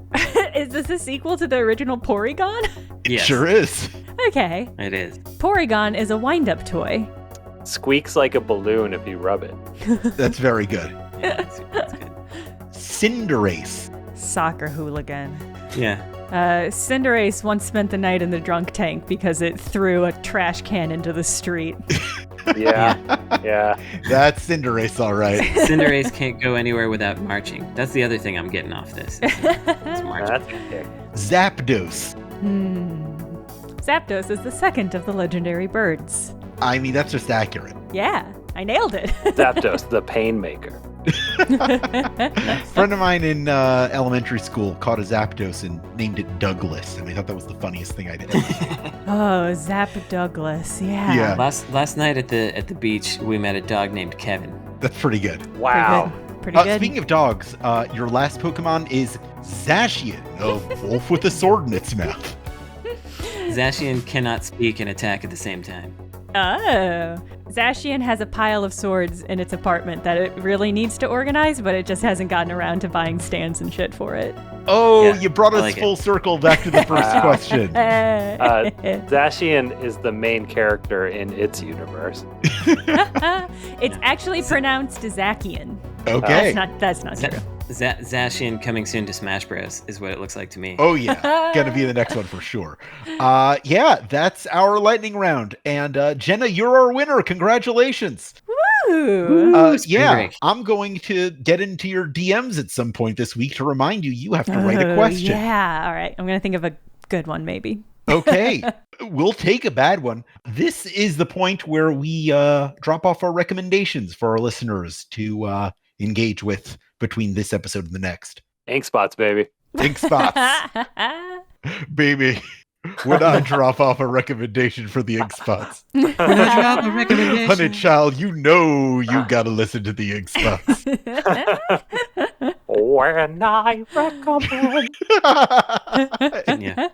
[SPEAKER 2] Is this a sequel to the original Porygon?
[SPEAKER 3] It
[SPEAKER 1] Yes.
[SPEAKER 3] sure is.
[SPEAKER 2] Okay.
[SPEAKER 1] It is.
[SPEAKER 2] Porygon is a wind-up toy.
[SPEAKER 4] Squeaks like a balloon if you rub it.
[SPEAKER 3] That's very good.
[SPEAKER 1] Yeah, that's good.
[SPEAKER 3] Cinderace.
[SPEAKER 2] Soccer hooligan.
[SPEAKER 1] Yeah.
[SPEAKER 2] Cinderace once spent the night in the drunk tank because it threw a trash can into the street.
[SPEAKER 4] Yeah. Yeah.
[SPEAKER 3] That's Cinderace, all right.
[SPEAKER 1] Cinderace can't go anywhere without marching. That's the other thing I'm getting off this. It's marching.
[SPEAKER 4] That's a kick.
[SPEAKER 3] Zapdos.
[SPEAKER 2] Zapdos is the second of the legendary birds.
[SPEAKER 3] I mean, that's just accurate.
[SPEAKER 2] Yeah, I nailed it.
[SPEAKER 4] Zapdos, the pain maker.
[SPEAKER 3] A friend of mine in elementary school caught a Zapdos and named it Douglas, and I thought that was the funniest thing I'd ever seen.
[SPEAKER 2] Oh, Zap Douglas. Yeah.
[SPEAKER 3] Yeah.
[SPEAKER 1] Last night at the beach, we met a dog named Kevin.
[SPEAKER 3] That's pretty good.
[SPEAKER 4] Wow.
[SPEAKER 2] Pretty good.
[SPEAKER 3] Speaking of dogs, your last Pokemon is Zacian, a wolf with a sword in its mouth.
[SPEAKER 1] Zacian cannot speak and attack at the same time.
[SPEAKER 2] Oh. Zacian has a pile of swords in its apartment that it really needs to organize, but it just hasn't gotten around to buying stands and shit for it.
[SPEAKER 3] Oh,
[SPEAKER 1] Yeah,
[SPEAKER 3] you brought
[SPEAKER 1] I
[SPEAKER 3] us
[SPEAKER 1] like it.
[SPEAKER 3] full circle back to the first
[SPEAKER 4] Wow.
[SPEAKER 3] question.
[SPEAKER 4] Zacian is the main character in its universe.
[SPEAKER 2] It's actually pronounced Zacian.
[SPEAKER 3] Okay.
[SPEAKER 2] That's not true.
[SPEAKER 1] Zacian coming soon to Smash Bros. Is what it looks like to me.
[SPEAKER 3] Oh, yeah. Gonna be the next one for sure. Yeah, that's our lightning round. And Jenna, you're our winner. Congratulations.
[SPEAKER 2] Woo!
[SPEAKER 3] Yeah,
[SPEAKER 1] break.
[SPEAKER 3] I'm going to get into your DMs at some point this week to remind you have to write a question.
[SPEAKER 2] Yeah. All right. I'm going to think of a good one, maybe.
[SPEAKER 3] Okay. We'll take a bad one. This is the point where we drop off our recommendations for our listeners to engage with between this episode and the next.
[SPEAKER 4] Ink spots, baby.
[SPEAKER 3] Ink spots. Baby, when I drop off a recommendation for the ink spots.
[SPEAKER 1] When I drop a recommendation.
[SPEAKER 3] Honey child, you know you gotta listen to the ink spots.
[SPEAKER 4] When I recommend.
[SPEAKER 1] Yeah.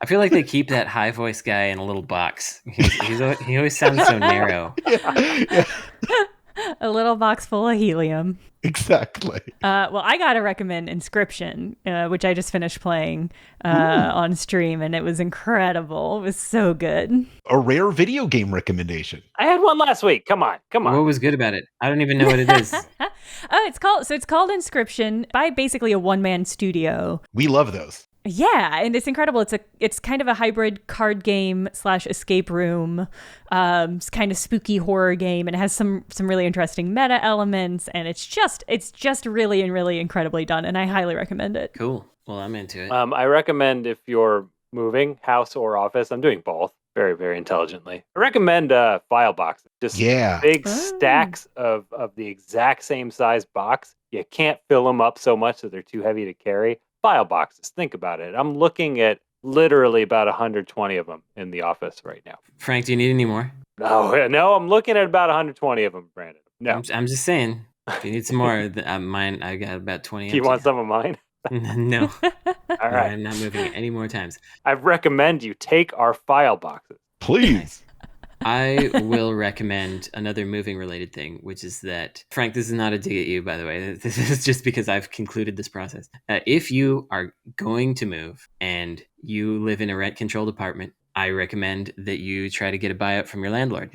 [SPEAKER 1] I feel like they keep that high voice guy in a little box. He always sounds so narrow.
[SPEAKER 3] Yeah.
[SPEAKER 2] A little box full of helium.
[SPEAKER 3] Exactly.
[SPEAKER 2] Well, I gotta recommend Inscription, which I just finished playing on stream, and it was incredible. It was so good.
[SPEAKER 3] A rare video game recommendation.
[SPEAKER 4] I had one last week. Come on.
[SPEAKER 1] What was good about it? I don't even know what it is.
[SPEAKER 2] It's called Inscription by basically a one-man studio.
[SPEAKER 3] We love those.
[SPEAKER 2] Yeah, and it's incredible. It's kind of a hybrid card game / escape room, it's kind of spooky horror game, and it has some really interesting meta elements, and it's just really and really incredibly done, and I highly recommend it.
[SPEAKER 1] Cool. Well, I'm into it.
[SPEAKER 4] I recommend if you're moving, house or office, I'm doing both very, very intelligently. I recommend file boxes. Just big stacks of the exact same size box. You can't fill them up so much that they're too heavy to carry. File boxes. Think about it. I'm looking at literally about 120 of them in the office right now.
[SPEAKER 1] Frank, do you need any more?
[SPEAKER 4] No, I'm looking at about 120 of them, Brandon. No.
[SPEAKER 1] I'm just saying. If you need some more, mine, I got about 20.
[SPEAKER 4] You want some of mine?
[SPEAKER 1] No.
[SPEAKER 4] All right.
[SPEAKER 1] I'm not moving it any more times.
[SPEAKER 4] I recommend you take our file boxes.
[SPEAKER 3] Please.
[SPEAKER 1] I will recommend another moving related thing, which is that, Frank, this is not a dig at you, by the way. This is just because I've concluded this process. If you are going to move and you live in a rent controlled apartment, I recommend that you try to get a buyout from your landlord.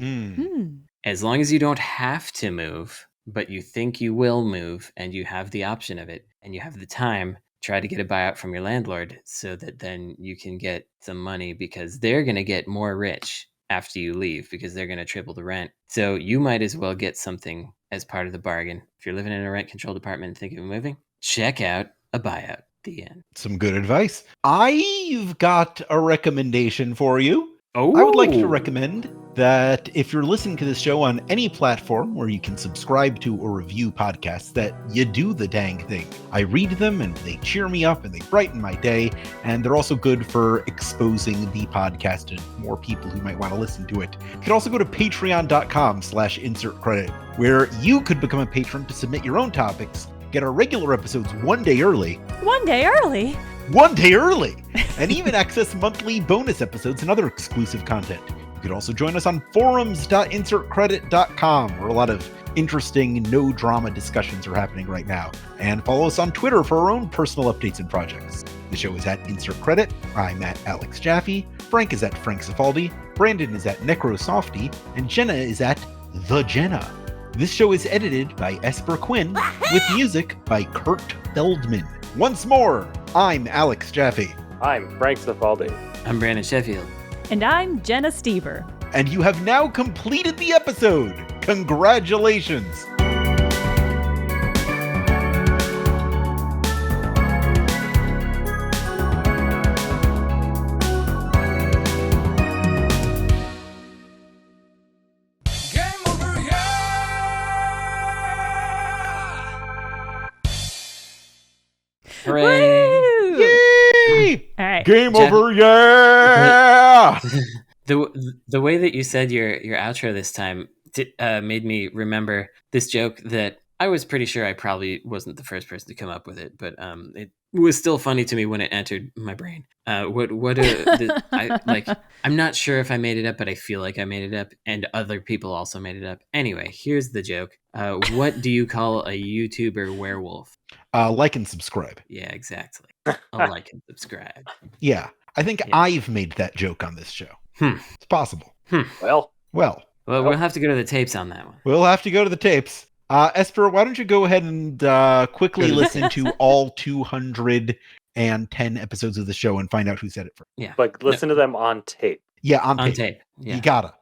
[SPEAKER 1] As long as you don't have to move, but you think you will move and you have the option of it and you have the time, try to get a buyout from your landlord so that then you can get some money, because they're going to get more rich after you leave because they're going to triple the rent. So you might as well get something as part of the bargain. If you're living in a rent-controlled apartment and thinking of moving, check out a buyout. The end.
[SPEAKER 3] Some good advice. I've got a recommendation for you.
[SPEAKER 1] Oh.
[SPEAKER 3] I would like to recommend that if you're listening to this show on any platform where you can subscribe to or review podcasts, that you do the dang thing. I read them and they cheer me up and they brighten my day, and they're also good for exposing the podcast to more people who might want to listen to it. You can also go to patreon.com/insertcredit, where you could become a patron to submit your own topics, get our regular episodes one day early.
[SPEAKER 2] 1 day early?
[SPEAKER 3] 1 day early! And even access monthly bonus episodes and other exclusive content. You could also join us on forums.insertcredit.com, where a lot of interesting, no-drama discussions are happening right now. And follow us on Twitter for our own personal updates and projects. The show is at Insert Credit. I'm at Alex Jaffe. Frank is at Frank Cifaldi. Brandon is at Necrosofty. And Jenna is at The Jenna. This show is edited by Esper Quinn, with music by Kurt Feldman. Once more, I'm Alex Jaffe.
[SPEAKER 4] I'm Frank Cifaldi.
[SPEAKER 1] I'm Brandon Sheffield.
[SPEAKER 2] And I'm Jenna Stoeber.
[SPEAKER 3] And you have now completed the episode. Congratulations.
[SPEAKER 1] Hooray!
[SPEAKER 3] Yay!
[SPEAKER 2] All right.
[SPEAKER 3] Game
[SPEAKER 1] Jen-
[SPEAKER 3] over, yeah!
[SPEAKER 1] The way that you said your outro this time made me remember this joke that I was pretty sure I probably wasn't the first person to come up with it, but it was still funny to me when it entered my brain. I'm not sure if I made it up, but I feel like I made it up, and other people also made it up. Anyway, here's the joke. What do you call a YouTuber werewolf?
[SPEAKER 3] Like and subscribe.
[SPEAKER 1] Yeah, exactly. I'll like and subscribe.
[SPEAKER 3] Yeah, I think I've made that joke on this show. It's possible.
[SPEAKER 4] Well,
[SPEAKER 3] Well,
[SPEAKER 1] we'll have to go to the tapes on that one.
[SPEAKER 3] we'll have to go to the tapes. Esper, why don't you go ahead and quickly listen to all 210 episodes of the show and find out who said it first.
[SPEAKER 1] Yeah.
[SPEAKER 4] but listen to them on tape.
[SPEAKER 3] Yeah, on tape.
[SPEAKER 1] On tape. Yeah.
[SPEAKER 3] You gotta.